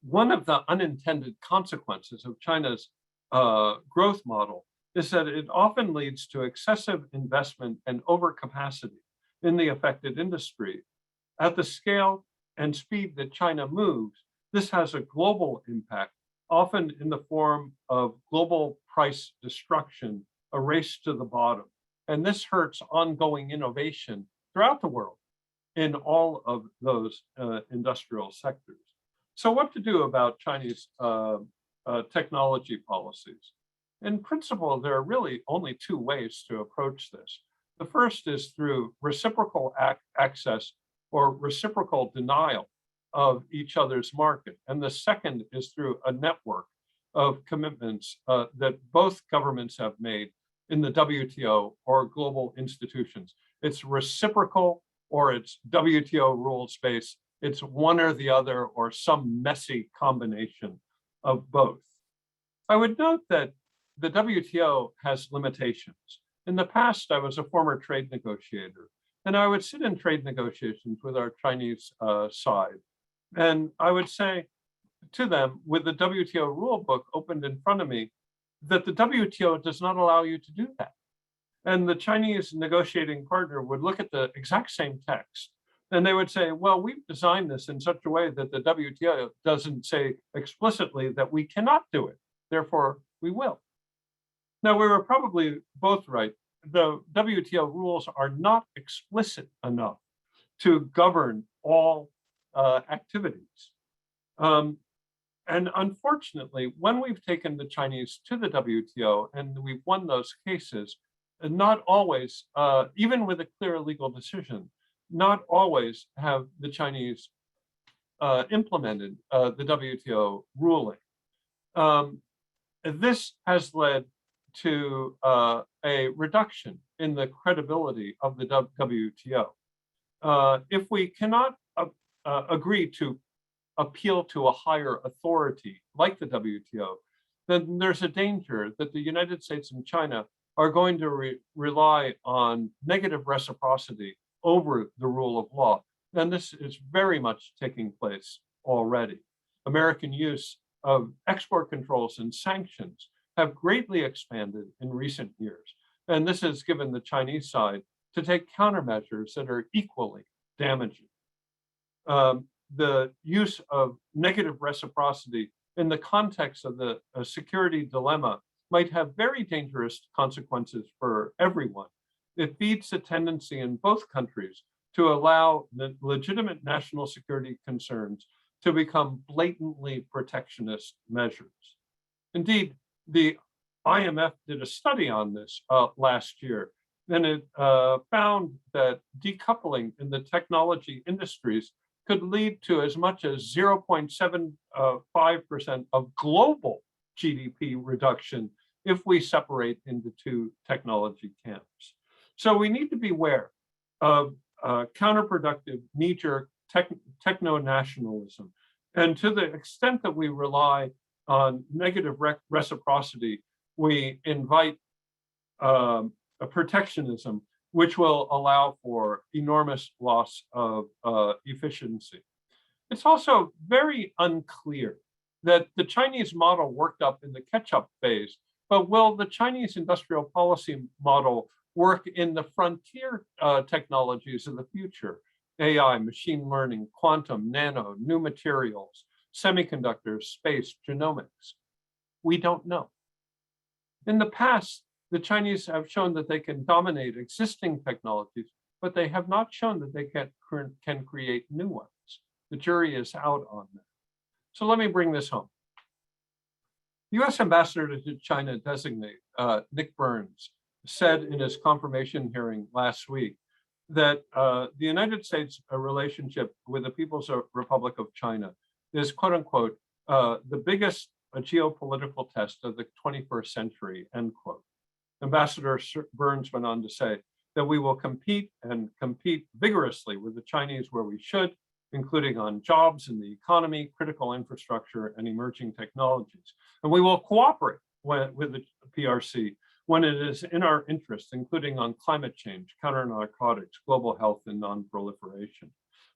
One of the unintended consequences of China's growth model is that it often leads to excessive investment and overcapacity in the affected industry. At the scale and speed that China moves, this has a global impact often in the form of global price destruction, a race to the bottom. And this hurts ongoing innovation throughout the world in all of those industrial sectors. So what to do about Chinese technology policies? In principle, there are really only two ways to approach this. The first is through reciprocal access or reciprocal denial of each other's market. And the second is through a network of commitments that both governments have made in the WTO or global institutions. It's reciprocal or it's WTO rules-based. It's one or the other or some messy combination of both. I would note that the WTO has limitations. In the past, I was a former trade negotiator, and I would sit in trade negotiations with our Chinese side. And I would say to them, with the WTO rule book opened in front of me, that the WTO does not allow you to do that. And the Chinese negotiating partner would look at the exact same text, and they would say, well, we've designed this in such a way that the WTO doesn't say explicitly that we cannot do it, therefore we will. Now, we were probably both right. The WTO rules are not explicit enough to govern all activities. And unfortunately, when we've taken the Chinese to the WTO and we've won those cases, and not always, even with a clear legal decision, not always have the Chinese implemented the WTO ruling. This has led to a reduction in the credibility of the WTO. If we cannot agree to appeal to a higher authority like the WTO, then there's a danger that the United States and China are going to rely on negative reciprocity over the rule of law. And this is very much taking place already. American use of export controls and sanctions have greatly expanded in recent years. And this has given the Chinese side to take countermeasures that are equally damaging. The use of negative reciprocity in the context of the security dilemma might have very dangerous consequences for everyone. It feeds a tendency in both countries to allow the legitimate national security concerns to become blatantly protectionist measures. Indeed, the IMF did a study on this last year, and it found that decoupling in the technology industries could lead to as much as 0.75% of global GDP reduction if we separate into two technology camps. So we need to beware of counterproductive knee-jerk techno-nationalism. And to the extent that we rely on negative reciprocity, we invite a protectionism, which will allow for enormous loss of efficiency. It's also very unclear that the Chinese model worked up in the catch-up phase, but will the Chinese industrial policy model work in the frontier technologies of the future? AI, machine learning, quantum, nano, new materials, semiconductors, space, genomics. We don't know. In the past, the Chinese have shown that they can dominate existing technologies, but they have not shown that they can create new ones. The jury is out on that. So let me bring this home. US Ambassador to China designate Nick Burns said in his confirmation hearing last week that the United States relationship with the People's Republic of China is, quote unquote, the biggest geopolitical test of the 21st century, end quote. Ambassador Burns went on to say that we will compete vigorously with the Chinese where we should, including on jobs in the economy, critical infrastructure, and emerging technologies. And we will cooperate with the PRC when it is in our interest, including on climate change, counter-narcotics, global health, and non-proliferation.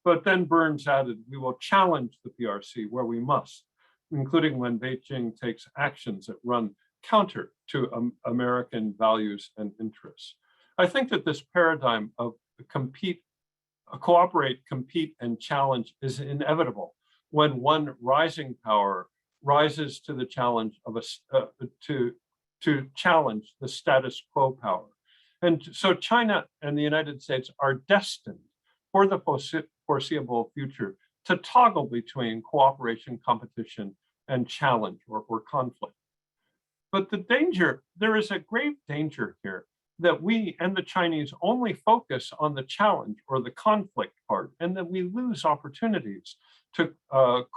But then Burns added, we will challenge the PRC where we must, including when Beijing takes actions that run counter to American values and interests. I think that this paradigm of cooperate, compete, and challenge is inevitable when one rising power rises to the challenge of to challenge the status quo power. And so China and the United States are destined for the foreseeable future to toggle between cooperation, competition, and challenge or conflict. But there is a grave danger here that we and the Chinese only focus on the challenge or the conflict part, and that we lose opportunities to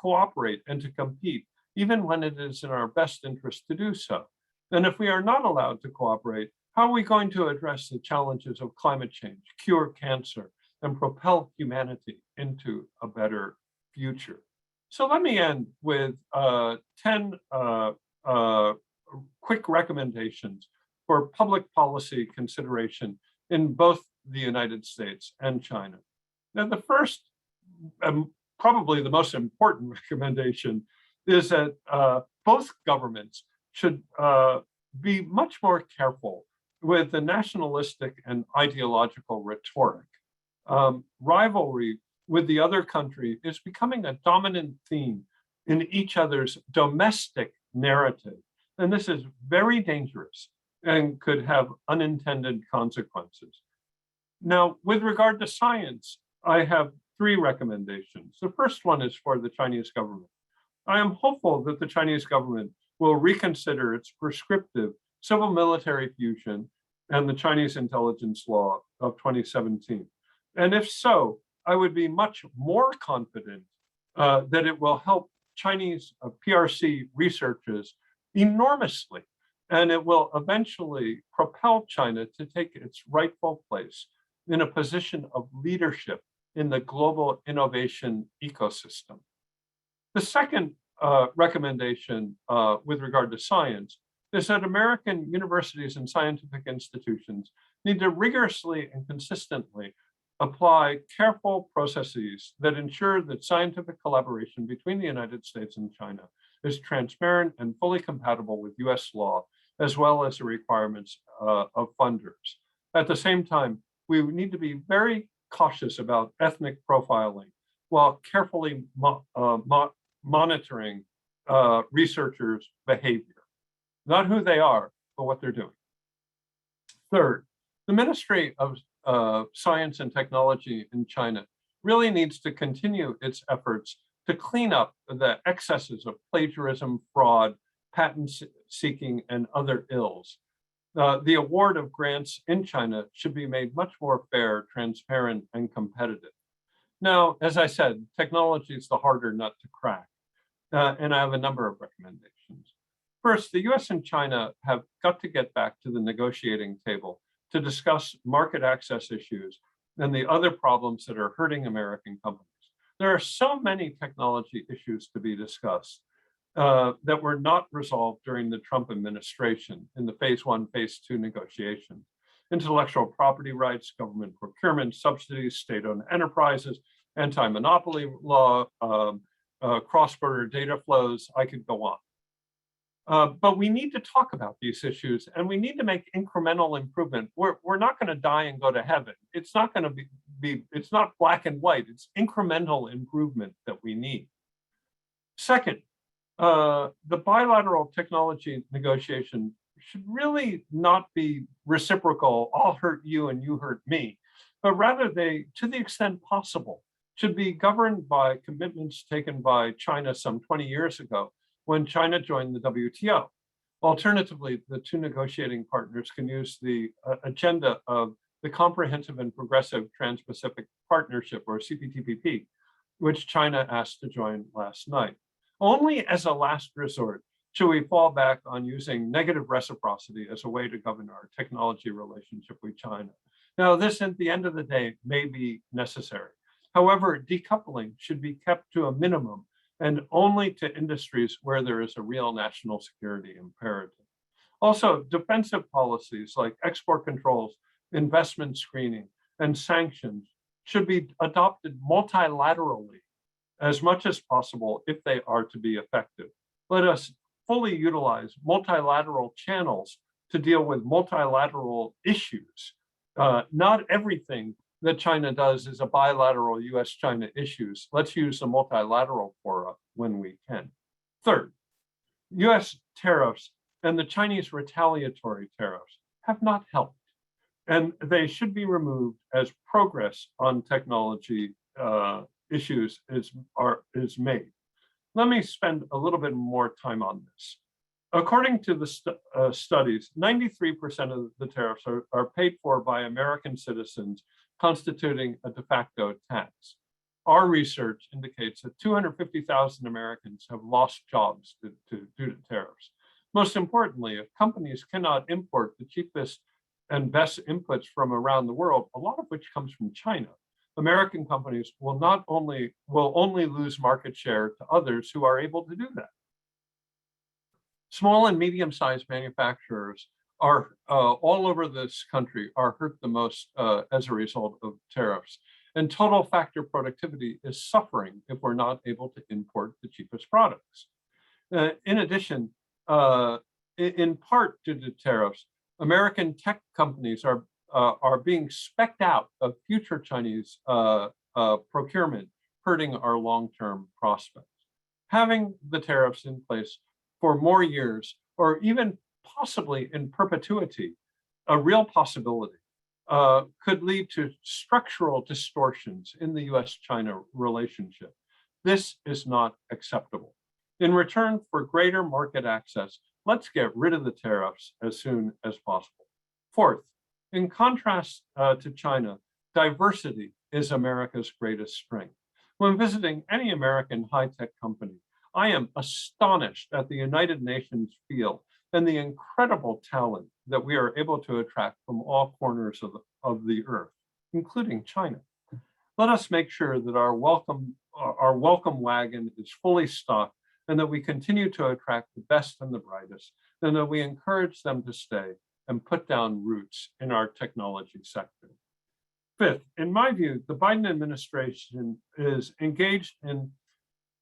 cooperate and to compete, even when it is in our best interest to do so. And if we are not allowed to cooperate, how are we going to address the challenges of climate change, cure cancer, and propel humanity into a better future? So let me end with 10 quick recommendations for public policy consideration in both the United States and China. Now, the first, probably the most important recommendation is that both governments should be much more careful with the nationalistic and ideological rhetoric. Rivalry with the other country is becoming a dominant theme in each other's domestic narrative. And this is very dangerous and could have unintended consequences. Now, with regard to science, I have 3 recommendations. The first one is for the Chinese government. I am hopeful that the Chinese government will reconsider its prescriptive civil-military fusion and the Chinese intelligence law of 2017. And if so, I would be much more confident that it will help Chinese PRC researchers enormously, and it will eventually propel China to take its rightful place in a position of leadership in the global innovation ecosystem. The second recommendation with regard to science is that American universities and scientific institutions need to rigorously and consistently apply careful processes that ensure that scientific collaboration between the United States and China is transparent and fully compatible with US law, as well as the requirements of funders. At the same time, we need to be very cautious about ethnic profiling while carefully monitoring researchers' behavior. Not who they are, but what they're doing. Third, the Ministry of Science and Technology in China really needs to continue its efforts to clean up the excesses of plagiarism, fraud, patent seeking, and other ills. The award of grants in China should be made much more fair, transparent, and competitive. Now, as I said, technology is the harder nut to crack, and I have a number of recommendations. First, the US and China have got to get back to the negotiating table to discuss market access issues and the other problems that are hurting American companies. There are so many technology issues to be discussed that were not resolved during the Trump administration in the phase 1, phase 2 negotiations. Intellectual property rights, government procurement, subsidies, state-owned enterprises, anti-monopoly law, cross-border data flows, I could go on. But we need to talk about these issues, and we need to make incremental improvement. We're not going to die and go to heaven. It's not going to be it's not black and white. It's incremental improvement that we need. Second, the bilateral technology negotiation should really not be reciprocal, I'll hurt you and you hurt me, but rather they, to the extent possible, should be governed by commitments taken by China some 20 years ago when China joined the WTO. Alternatively, the two negotiating partners can use the agenda of the Comprehensive and Progressive Trans-Pacific Partnership, or CPTPP, which China asked to join last night. Only as a last resort should we fall back on using negative reciprocity as a way to govern our technology relationship with China. Now, this at the end of the day may be necessary. However, decoupling should be kept to a minimum and only to industries where there is a real national security imperative. Also, defensive policies like export controls, investment screening, and sanctions should be adopted multilaterally as much as possible if they are to be effective. Let us fully utilize multilateral channels to deal with multilateral issues. Not everything that China does is a bilateral US-China issues. Let's use the multilateral fora when we can. Third, US tariffs and the Chinese retaliatory tariffs have not helped, and they should be removed as progress on technology issues is made. Let me spend a little bit more time on this. According to the studies, 93% of the tariffs are paid for by American citizens, constituting a de facto tax. Our research indicates that 250,000 Americans have lost jobs due to tariffs. Most importantly, if companies cannot import the cheapest and best inputs from around the world, a lot of which comes from China, American companies will only lose market share to others who are able to do that. Small and medium-sized manufacturers are all over this country are hurt the most as a result of tariffs. And total factor productivity is suffering if we're not able to import the cheapest products. In addition, in part due to tariffs, American tech companies are being specced out of future Chinese procurement, hurting our long-term prospects. Having the tariffs in place for more years, or even possibly in perpetuity, a real possibility, could lead to structural distortions in the US-China relationship. This is not acceptable. In return for greater market access, let's get rid of the tariffs as soon as possible. Fourth, in contrast to China, diversity is America's greatest strength. When visiting any American high-tech company, I am astonished at the United Nations field and the incredible talent that we are able to attract from all corners of the earth, including China. Let us make sure that our welcome wagon is fully stocked and that we continue to attract the best and the brightest, and that we encourage them to stay and put down roots in our technology sector. Fifth, in my view, the Biden administration is engaged in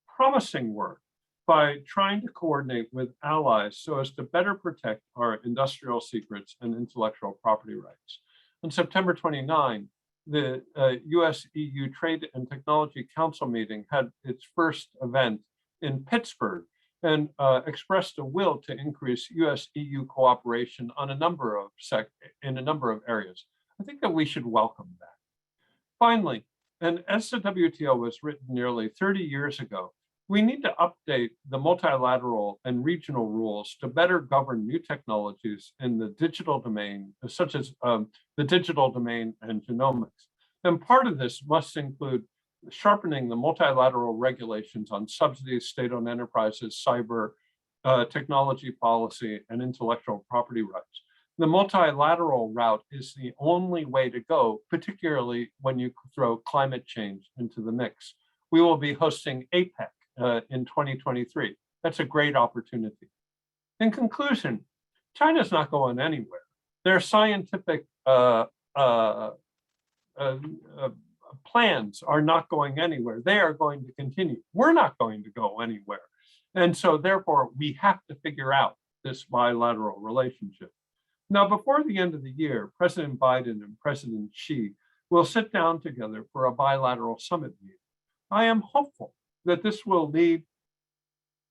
promising work by trying to coordinate with allies so as to better protect our industrial secrets and intellectual property rights. On September 29, the US-EU Trade and Technology Council meeting had its first event in Pittsburgh and expressed a will to increase US-EU cooperation on a number of areas. I think that we should welcome that. Finally, and as the WTO was written nearly 30 years ago, we need to update the multilateral and regional rules to better govern new technologies in the digital domain, such as the digital domain and genomics. And part of this must include sharpening the multilateral regulations on subsidies, state-owned enterprises, cyber, technology policy, and intellectual property rights. The multilateral route is the only way to go, particularly when you throw climate change into the mix. We will be hosting APEC in 2023. That's a great opportunity. In conclusion, China's not going anywhere. Their scientific plans are not going anywhere. They are going to continue. We're not going to go anywhere. And so therefore, we have to figure out this bilateral relationship. Now, before the end of the year, President Biden and President Xi will sit down together for a bilateral summit meeting. I am hopeful that this will lead,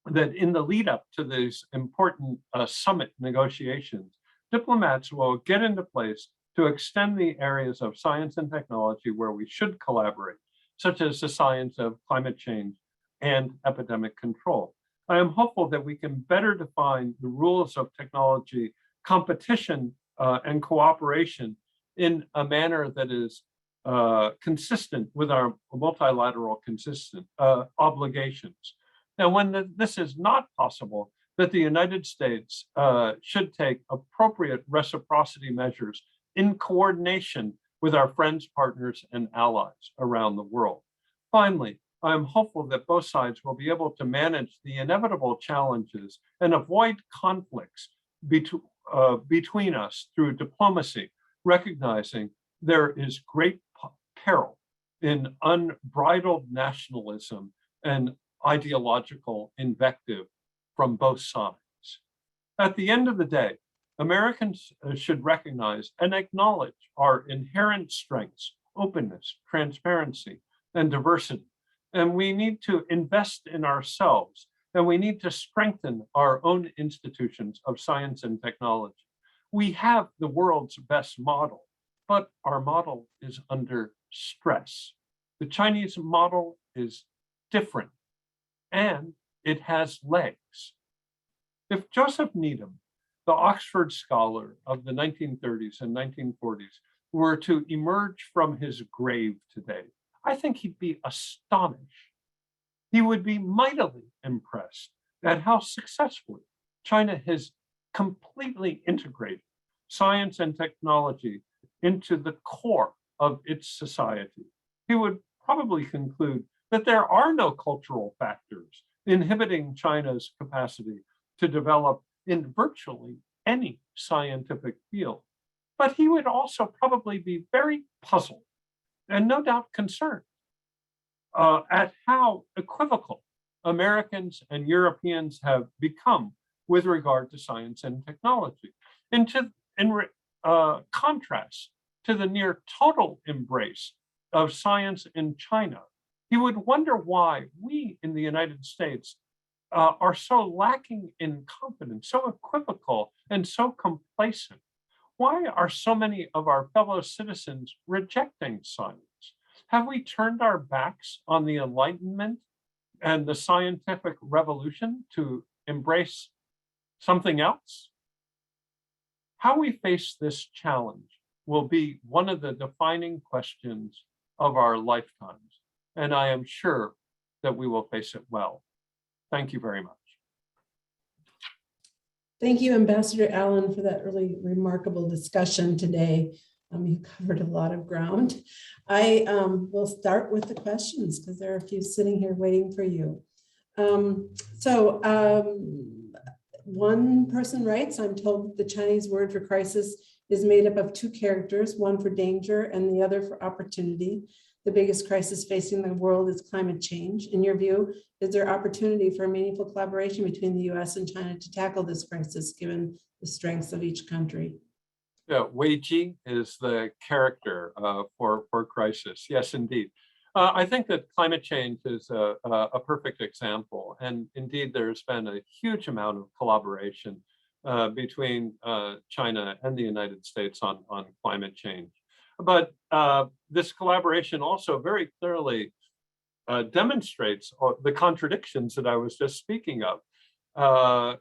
that in the lead up to these important summit negotiations, diplomats will get into place to extend the areas of science and technology where we should collaborate, such as the science of climate change and epidemic control. I am hopeful that we can better define the rules of technology competition and cooperation in a manner that is consistent with our multilateral obligations. Now, when this is not possible, that the United States should take appropriate reciprocity measures in coordination with our friends, partners, and allies around the world. Finally, I am hopeful that both sides will be able to manage the inevitable challenges and avoid conflicts between us through diplomacy, recognizing there is great peril in unbridled nationalism and ideological invective from both sides. At the end of the day, Americans should recognize and acknowledge our inherent strengths, openness, transparency, and diversity. And we need to invest in ourselves and we need to strengthen our own institutions of science and technology. We have the world's best model, but our model is under stress. The Chinese model is different, and it has legs. If Joseph Needham, the Oxford scholar of the 1930s and 1940s, were to emerge from his grave today, I think he'd be astonished. He would be mightily impressed at how successfully China has completely integrated science and technology into the core of its society. He would probably conclude that there are no cultural factors inhibiting China's capacity to develop in virtually any scientific field. But he would also probably be very puzzled and no doubt concerned at how equivocal Americans and Europeans have become with regard to science and technology. In contrast to the near total embrace of science in China, he would wonder why we in the United States are so lacking in confidence, so equivocal, and so complacent. Why are so many of our fellow citizens rejecting science? Have we turned our backs on the Enlightenment and the scientific revolution to embrace something else? How we face this challenge will be one of the defining questions of our lifetimes, and I am sure that we will face it well. Thank you very much. Thank you, Ambassador Allen, for that really remarkable discussion today. You covered a lot of ground. I will start with the questions because there are a few sitting here waiting for you. One person writes, I'm told the Chinese word for crisis is made up of two characters, one for danger and the other for opportunity. The biggest crisis facing the world is climate change. In your view, is there opportunity for a meaningful collaboration between the US and China to tackle this crisis, given the strengths of each country? Yeah, Wei Ji is the character for crisis. Yes, indeed. I think that climate change is a perfect example. And indeed, there's been a huge amount of collaboration between China and the United States on climate change. But this collaboration also very clearly demonstrates the contradictions that I was just speaking of.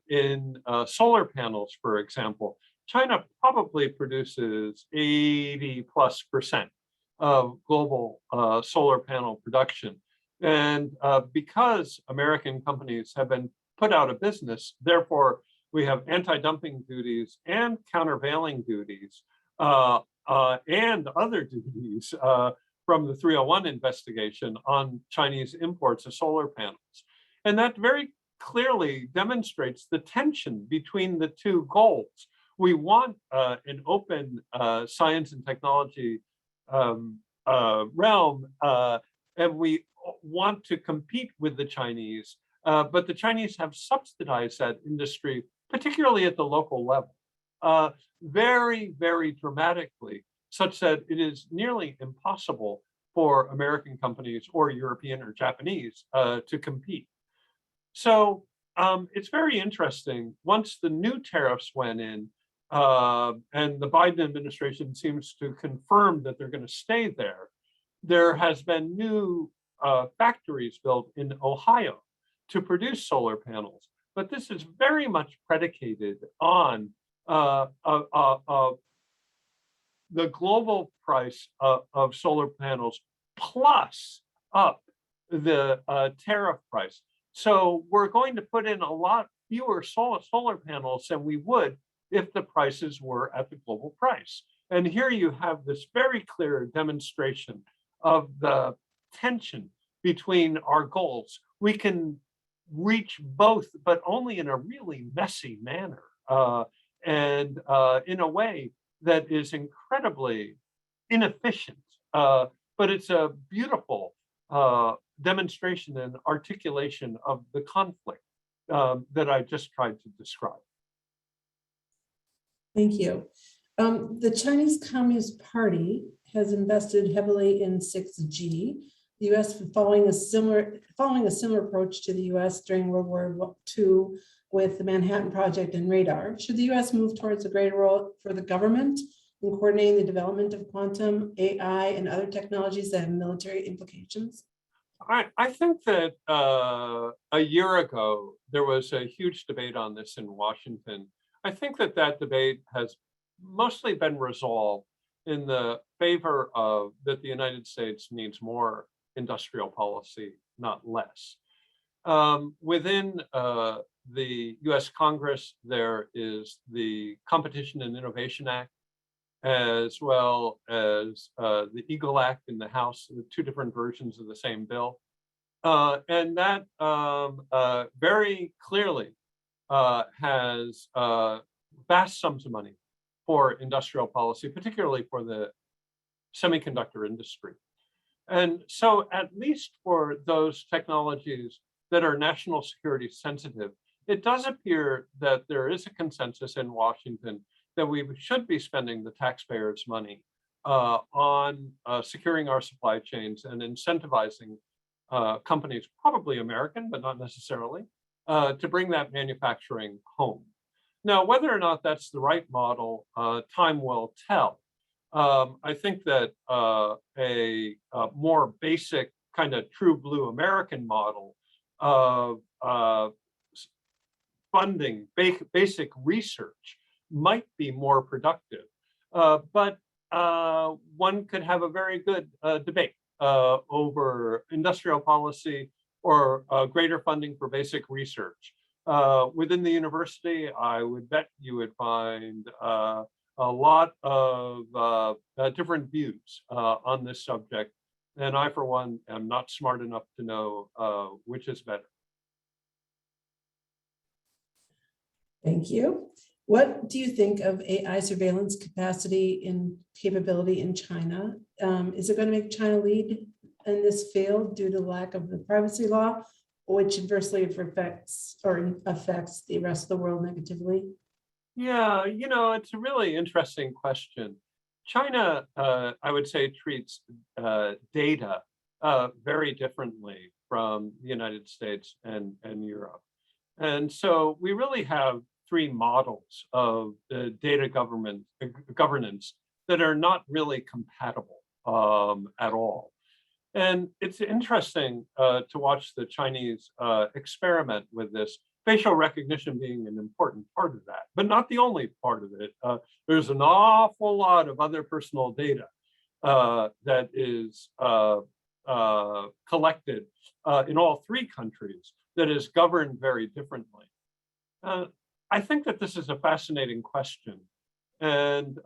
In solar panels, for example, China probably produces 80+% of global solar panel production. And because American companies have been put out of business, therefore we have anti-dumping duties and countervailing duties and other duties from the 301 investigation on Chinese imports of solar panels. And that very clearly demonstrates the tension between the two goals. We want an open science and technology realm, and we want to compete with the Chinese, but the Chinese have subsidized that industry, particularly at the local level, very, very dramatically, such that it is nearly impossible for American companies or European or Japanese to compete. So it's very interesting. Once the new tariffs went in, and the Biden administration seems to confirm that they're going to stay there, there has been new factories built in Ohio to produce solar panels. But this is very much predicated on the global price of solar panels plus up the tariff price. So we're going to put in a lot fewer solar panels than we would if the prices were at the global price. And here you have this very clear demonstration of the tension between our goals. We can reach both, but only in a really messy manner and in a way that is incredibly inefficient. But it's a beautiful demonstration and articulation of the conflict that I just tried to describe. Thank you. The Chinese Communist Party has invested heavily in 6G. the U.S. following a similar approach to the U.S. during World War II with the Manhattan Project and radar. Should the U.S. move towards a greater role for the government in coordinating the development of quantum, AI, and other technologies that have military implications? I think that a year ago, there was a huge debate on this in Washington. I think that that debate has mostly been resolved in the favor of that the United States needs more industrial policy, not less. Within the US Congress, there is the Competition and Innovation Act, as well as the Eagle Act in the House, the two different versions of the same bill. And that very clearly has vast sums of money for industrial policy, particularly for the semiconductor industry. And so at least for those technologies that are national security sensitive, it does appear that there is a consensus in Washington that we should be spending the taxpayers' money on securing our supply chains and incentivizing companies, probably American, but not necessarily, to bring that manufacturing home. Now, whether or not that's the right model, time will tell. I think that a more basic kind of true blue American model of funding basic research might be more productive, but one could have a very good debate over industrial policy or greater funding for basic research. Within the university, I would bet you would find a lot of different views on this subject. And I, for one, am not smart enough to know which is better. Thank you. What do you think of AI surveillance capability in China? Is it going to make China lead in this field due to lack of the privacy law, which adversely affects the rest of the world negatively? Yeah, it's a really interesting question. China, I would say, treats data very differently from the United States and Europe. And so we really have three models of data governance that are not really compatible at all. And it's interesting to watch the Chinese experiment with this, facial recognition being an important part of that, but not the only part of it. There's an awful lot of other personal data that is collected in all three countries that is governed very differently. I think that this is a fascinating question. And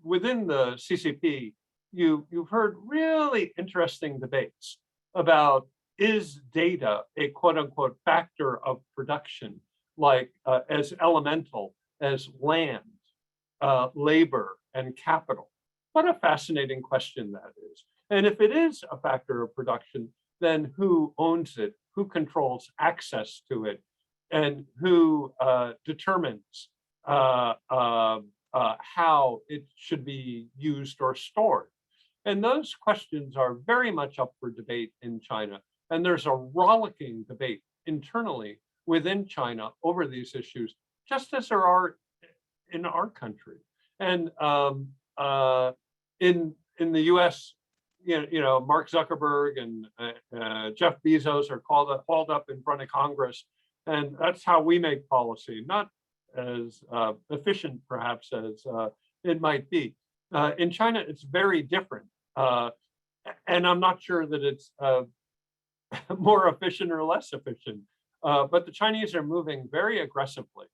within the CCP, you've heard really interesting debates about, is data a quote unquote factor of production, like as elemental as land, labor, and capital? What a fascinating question that is. And if it is a factor of production, then who owns it? Who controls access to it? And who determines how it should be used or stored? And those questions are very much up for debate in China. And there's a rollicking debate internally within China over these issues, just as there are in our country. And in the US, Mark Zuckerberg and Jeff Bezos are hauled up in front of Congress. And that's how we make policy, not as efficient, perhaps, as it might be. In China, it's very different. And I'm not sure that it's more efficient or less efficient. But the Chinese are moving very aggressively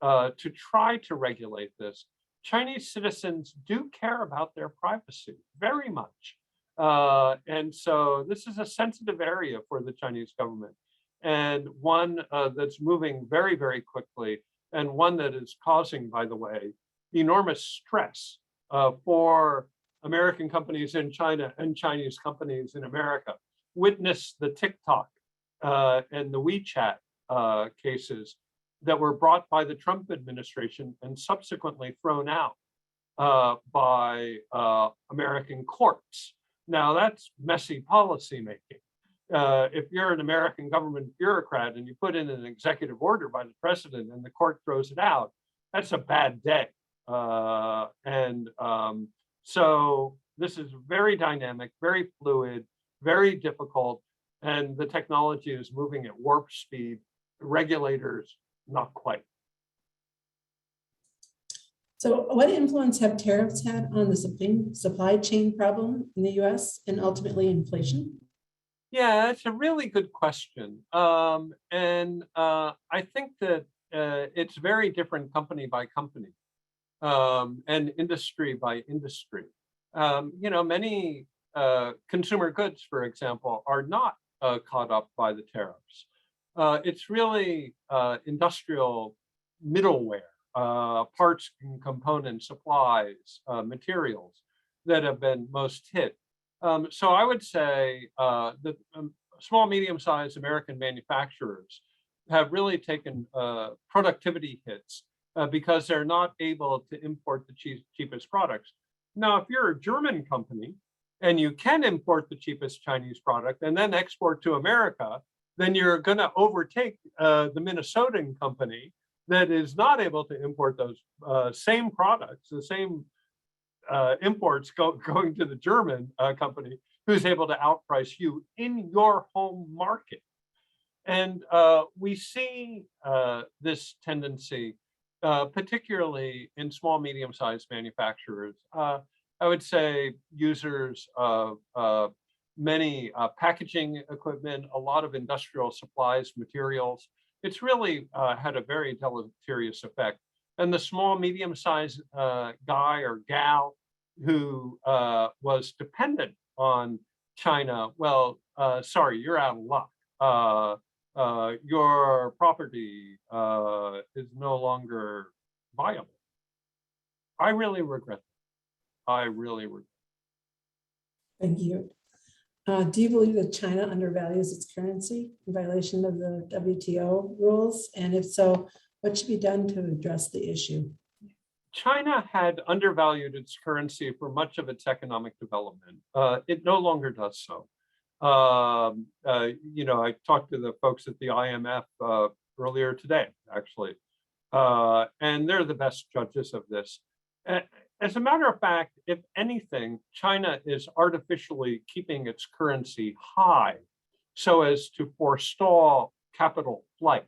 to try to regulate this. Chinese citizens do care about their privacy very much. And so this is a sensitive area for the Chinese government, and one that's moving very, very quickly, and one that is causing, by the way, enormous stress for American companies in China and Chinese companies in America. Witness the TikTok and the WeChat cases that were brought by the Trump administration and subsequently thrown out by American courts, Now that's messy policymaking. If you're an American government bureaucrat and you put in an executive order by the president and the court throws it out, that's a bad day. So this is very dynamic, very fluid, very difficult, and the technology is moving at warp speed. Regulators, not quite. So what influence have tariffs had on the supply chain problem in the US and ultimately inflation? Yeah, it's a really good question. I think that it's very different company by company and industry by industry. Many consumer goods, for example, are not caught up by the tariffs. It's really industrial middleware, parts and component supplies, materials that have been most hit. So I would say that small, medium-sized American manufacturers have really taken productivity hits because they're not able to import the cheapest products. Now, if you're a German company and you can import the cheapest Chinese product and then export to America, then you're going to overtake the Minnesotan company that is not able to import those same products, the same imports going to the German company who's able to outprice you in your home market. And we see this tendency, particularly in small, medium-sized manufacturers. I would say users of many packaging equipment, a lot of industrial supplies, materials. It's really had a very deleterious effect. And the small, medium-sized guy or gal who was dependent on China, well, sorry, you're out of luck. Your property is no longer viable. I really regret that. I really regret. Thank you. Do you believe that China undervalues its currency in violation of the WTO rules? And if so, what should be done to address the issue? China had undervalued its currency for much of its economic development. It no longer does so. I talked to the folks at the IMF earlier today, actually, and they're the best judges of this. As a matter of fact, if anything, China is artificially keeping its currency high so as to forestall capital flight.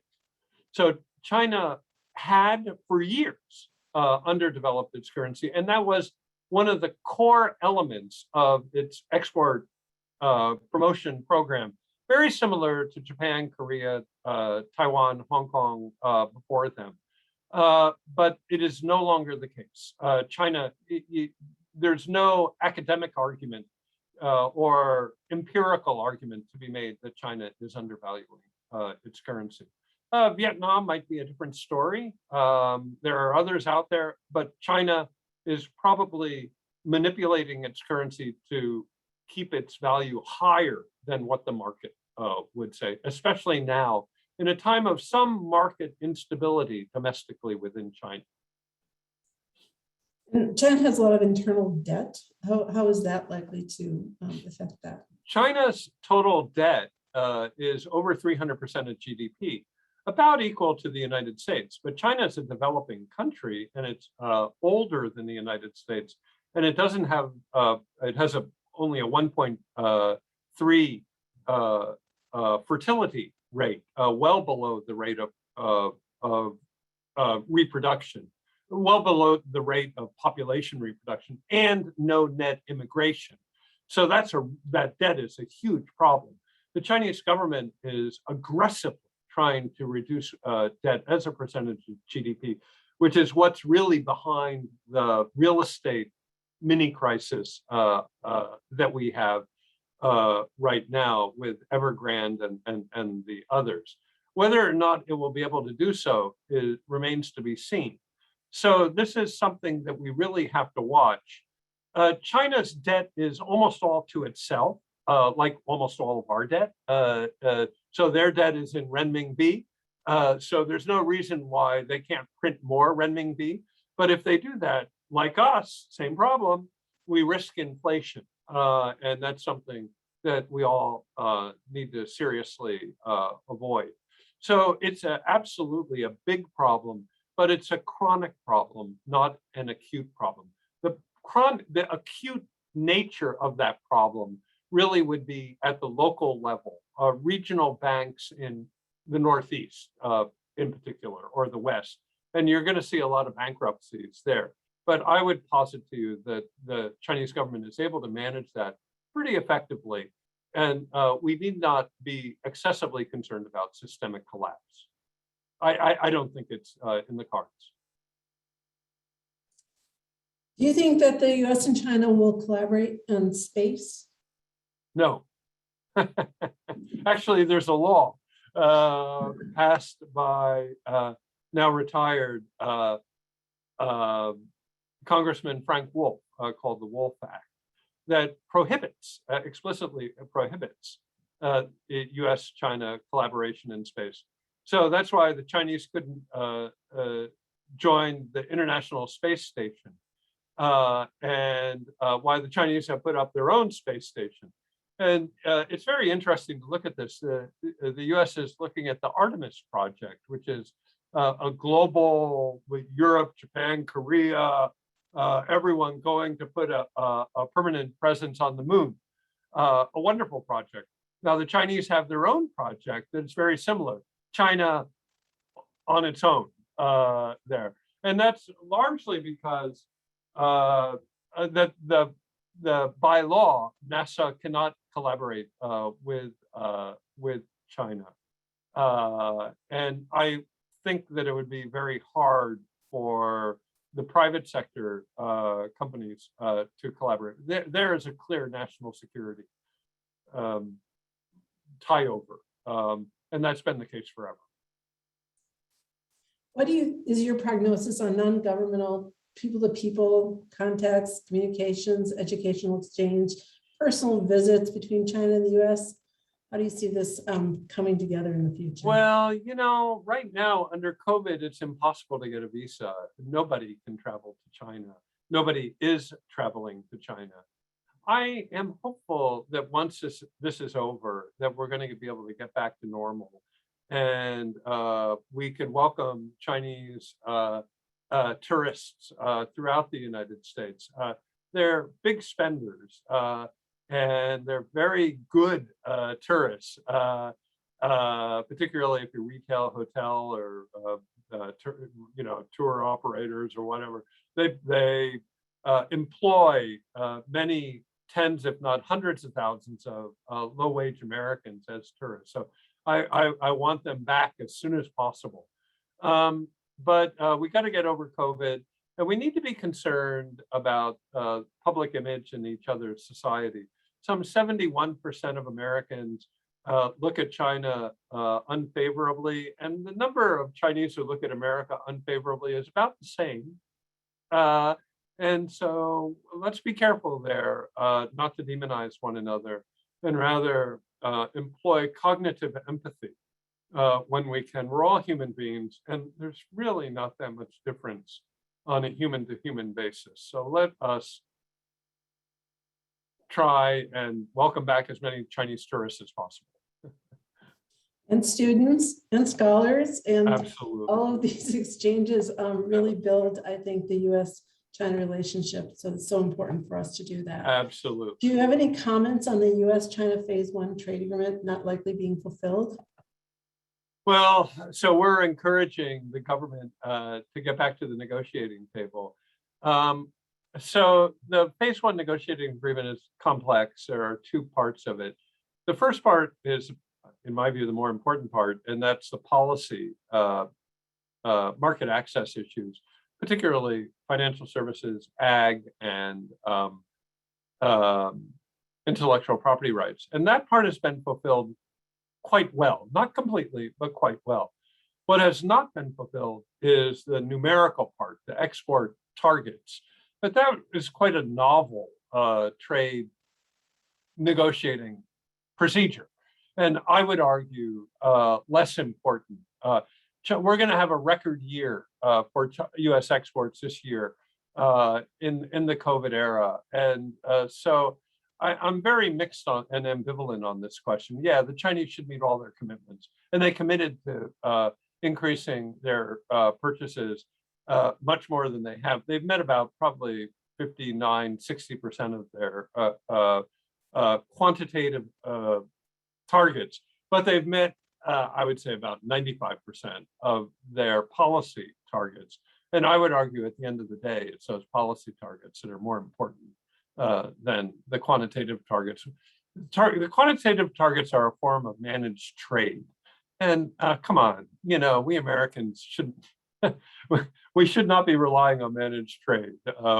So China had for years underdeveloped its currency, and that was one of the core elements of its export promotion program, very similar to Japan, Korea, Taiwan, Hong Kong before them. But it is no longer the case. China, there's no academic argument or empirical argument to be made that China is undervaluing its currency. Vietnam might be a different story. There are others out there, but China is probably manipulating its currency to keep its value higher than what the market would say, especially now in a time of some market instability domestically within China. And China has a lot of internal debt. How is that likely to affect that? China's total debt is over 300% of GDP, about equal to the United States. But China is a developing country, and it's older than the United States, and it doesn't have. It has only a 1.3 fertility rate, well below the rate of reproduction, well below the rate of population reproduction, and no net immigration. So that debt is a huge problem. The Chinese government is aggressively trying to reduce debt as a percentage of GDP, which is what's really behind the real estate mini crisis that we have right now with Evergrande and the others. Whether or not it will be able to do so remains to be seen. So this is something that we really have to watch. China's debt is almost all to itself, like almost all of our debt. So their debt is in renminbi. So there's no reason why they can't print more renminbi. But if they do that, like us, same problem, we risk inflation. And that's something that we all need to seriously avoid. So it's absolutely a big problem, but it's a chronic problem, not an acute problem. The acute nature of that problem really would be at the local level, regional banks in the Northeast in particular, or the West. And you're going to see a lot of bankruptcies there. But I would posit to you that the Chinese government is able to manage that pretty effectively. And we need not be excessively concerned about systemic collapse. I don't think it's in the cards. Do you think that the US and China will collaborate on space? No. Actually, there's a law passed by now retired Congressman Frank Wolf called the Wolf Act that prohibits, explicitly prohibits US-China collaboration in space. So that's why the Chinese couldn't join the International Space Station and why the Chinese have put up their own space station. And it's very interesting to look at this. The US is looking at the Artemis project, which is a global, with Europe, Japan, Korea, everyone going to put a permanent presence on the moon. A wonderful project. Now the Chinese have their own project that's very similar. China on its own there. And that's largely because that by law, NASA cannot collaborate with China. And I think that it would be very hard for the private sector companies to collaborate. There is a clear national security tie over, and that's been the case forever. What is your prognosis on non-governmental people-to-people contacts, communications, educational exchange, personal visits between China and the US? How do you see this coming together in the future? Well, you know, right now under COVID, it's impossible to get a visa. Nobody can travel to China. Nobody is traveling to China. I am hopeful that once this is over, that we're going to be able to get back to normal, and we can welcome Chinese tourists throughout the United States. They're big spenders. And they're very good tourists, particularly if you're retail, hotel, or tour operators or whatever. They employ many tens, if not hundreds of thousands of low-wage Americans as tourists. So I want them back as soon as possible. But we got to get over COVID, and we need to be concerned about public image in each other's society. Some 71% of Americans look at China unfavorably, and the number of Chinese who look at America unfavorably is about the same. And so let's be careful there, not to demonize one another, and rather employ cognitive empathy when we can. We're all human beings, and there's really not that much difference on a human-to-human basis. So let us try and welcome back as many Chinese tourists as possible. And students and scholars and Absolutely. all of these exchanges really build, I think, the US-China relationship. So it's so important for us to do that. Absolutely. Do you have any comments on the US-China Phase 1 trade agreement not likely being fulfilled? Well, so we're encouraging the government to get back to the negotiating table. So the Phase 1 negotiating agreement is complex. There are two parts of it. The first part is, in my view, the more important part, and that's the policy market access issues, particularly financial services, ag, and intellectual property rights. And that part has been fulfilled quite well, not completely, but quite well. What has not been fulfilled is the numerical part, the export targets. But that is quite a novel trade negotiating procedure. And I would argue less important. We're going to have a record year for US exports this year in the COVID era. And so I'm very mixed on and ambivalent on this question. Yeah, the Chinese should meet all their commitments, and they committed to increasing their purchases much more than they have. They've met about probably 59, 60% of their quantitative targets, but they've met, I would say, about 95% of their policy targets. And I would argue at the end of the day, it's those policy targets that are more important than the quantitative targets. The quantitative targets are a form of managed trade. And come on, we Americans we should not be relying on managed trade.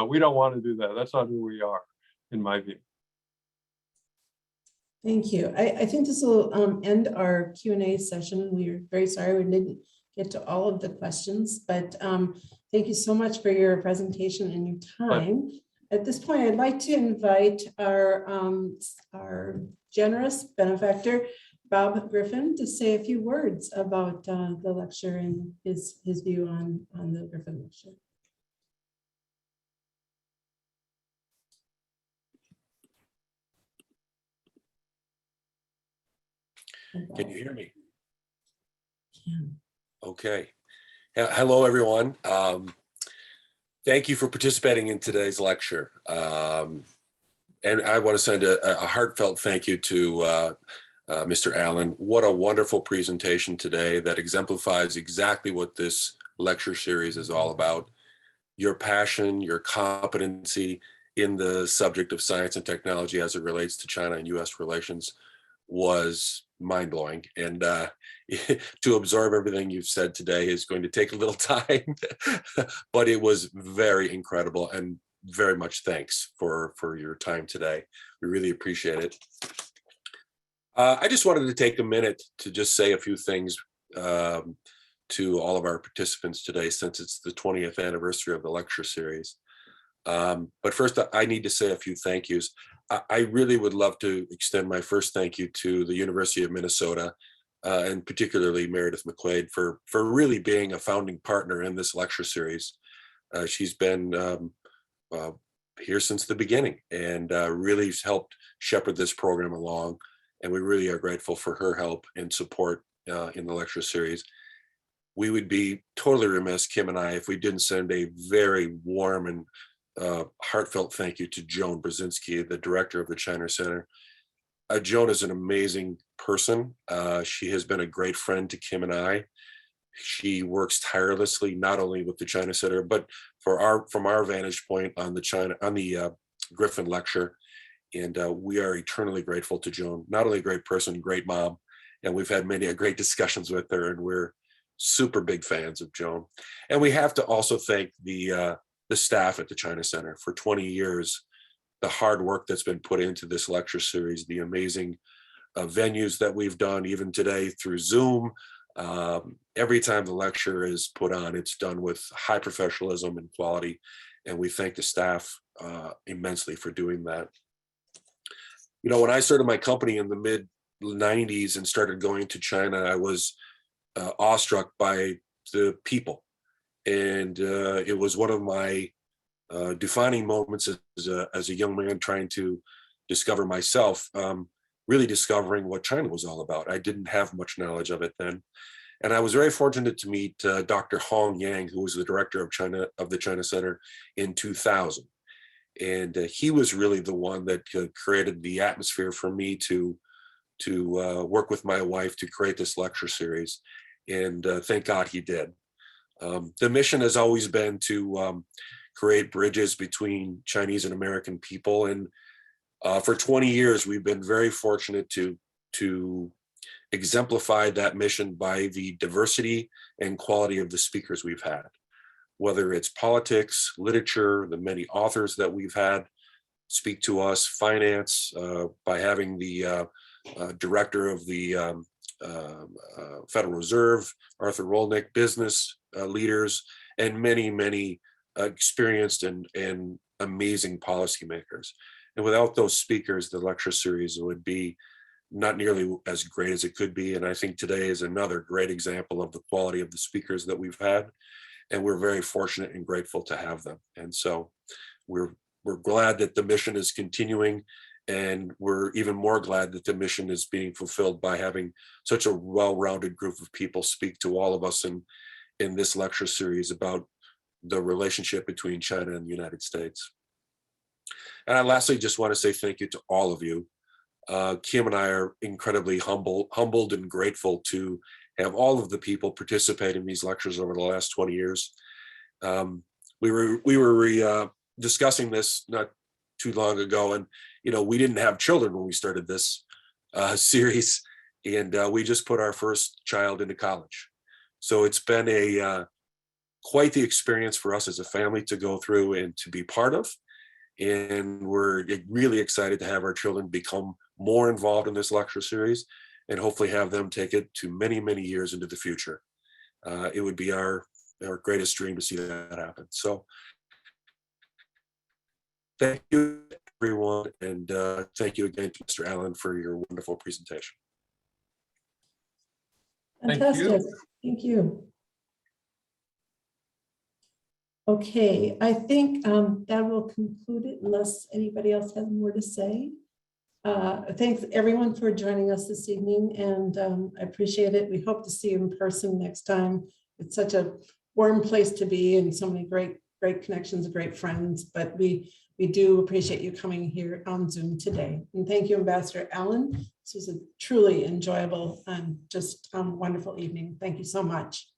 We don't want to do that. That's not who we are, in my view. Thank you. I think this will end our Q&A session. We're very sorry we didn't get to all of the questions, but thank you so much for your presentation and your time. At this point, I'd like to invite our generous benefactor, Bob Griffin, to say a few words about the lecture and his view on the Griffin lecture. Can you hear me? Yeah. Okay. Hello, everyone. Thank you for participating in today's lecture. And I want to send a heartfelt thank you to Mr. Allen. What a wonderful presentation today that exemplifies exactly what this lecture series is all about. Your passion, your competency in the subject of science and technology as it relates to China and US relations was mind-blowing. And to absorb everything you've said today is going to take a little time, but it was very incredible, and very much thanks for your time today. We really appreciate it. I just wanted to take a minute to just say a few things to all of our participants today, since it's the 20th anniversary of the lecture series. But first, I need to say a few thank yous. I really would love to extend my first thank you to the University of Minnesota, and particularly Meredith Mcquade for really being a founding partner in this lecture series. She's been here since the beginning and really helped shepherd this program along. And we really are grateful for her help and support in the lecture series. We would be totally remiss, Kim and I, if we didn't send a very warm and heartfelt thank you to Joan Brzezinski, the director of the China Center. Joan is an amazing person. She has been a great friend to Kim and I. She works tirelessly, not only with the China Center, but from our vantage point on the Griffin lecture. And we are eternally grateful to Joan. Not only a great person, great mom, and we've had many great discussions with her, and we're super big fans of Joan. And we have to also thank the staff at the China Center for 20 years, the hard work that's been put into this lecture series, the amazing venues that we've done, even today through Zoom. Every time the lecture is put on, it's done with high professionalism and quality. And we thank the staff immensely for doing that. When I started my company in the mid 90s and started going to China, I was awestruck by the people. And it was one of my defining moments as a young man trying to discover myself, really discovering what China was all about. I didn't have much knowledge of it then. And I was very fortunate to meet Dr. Hong Yang, who was the director of the China Center in 2000. And he was really the one that created the atmosphere for me to work with my wife to create this lecture series. And thank God he did. The mission has always been to create bridges between Chinese and American people. And for 20 years, we've been very fortunate to exemplify that mission by the diversity and quality of the speakers we've had, whether it's politics, literature, the many authors that we've had speak to us, finance, by having the director of the Federal Reserve, Arthur Rolnick, business leaders, and many, many experienced and amazing policymakers. And without those speakers, the lecture series would be not nearly as great as it could be. And I think today is another great example of the quality of the speakers that we've had. And we're very fortunate and grateful to have them. And so we're glad that the mission is continuing And we're even more glad that the mission is being fulfilled by having such a well-rounded group of people speak to all of us in this lecture series about the relationship between China and the United States. And I lastly just want to say thank you to all of you. Kim and I are incredibly humbled and grateful to have all of the people participate in these lectures over the last 20 years. We were discussing this not too long ago, and we didn't have children when we started this series, and we just put our first child into college. So it's been quite the experience for us as a family to go through and to be part of. And we're really excited to have our children become more involved in this lecture series and hopefully have them take it to many, many years into the future. It would be our greatest dream to see that happen. So thank you, everyone. And thank you again to Mr. Allen for your wonderful presentation. Thank you. Fantastic. Thank you. Okay, I think that will conclude it unless anybody else has more to say. Thanks everyone for joining us this evening, and I appreciate it. We hope to see you in person next time. It's such a warm place to be and so many great connections, great friends, but we do appreciate you coming here on Zoom today. And thank you, Ambassador Allen. This was a truly enjoyable and just wonderful evening. Thank you so much.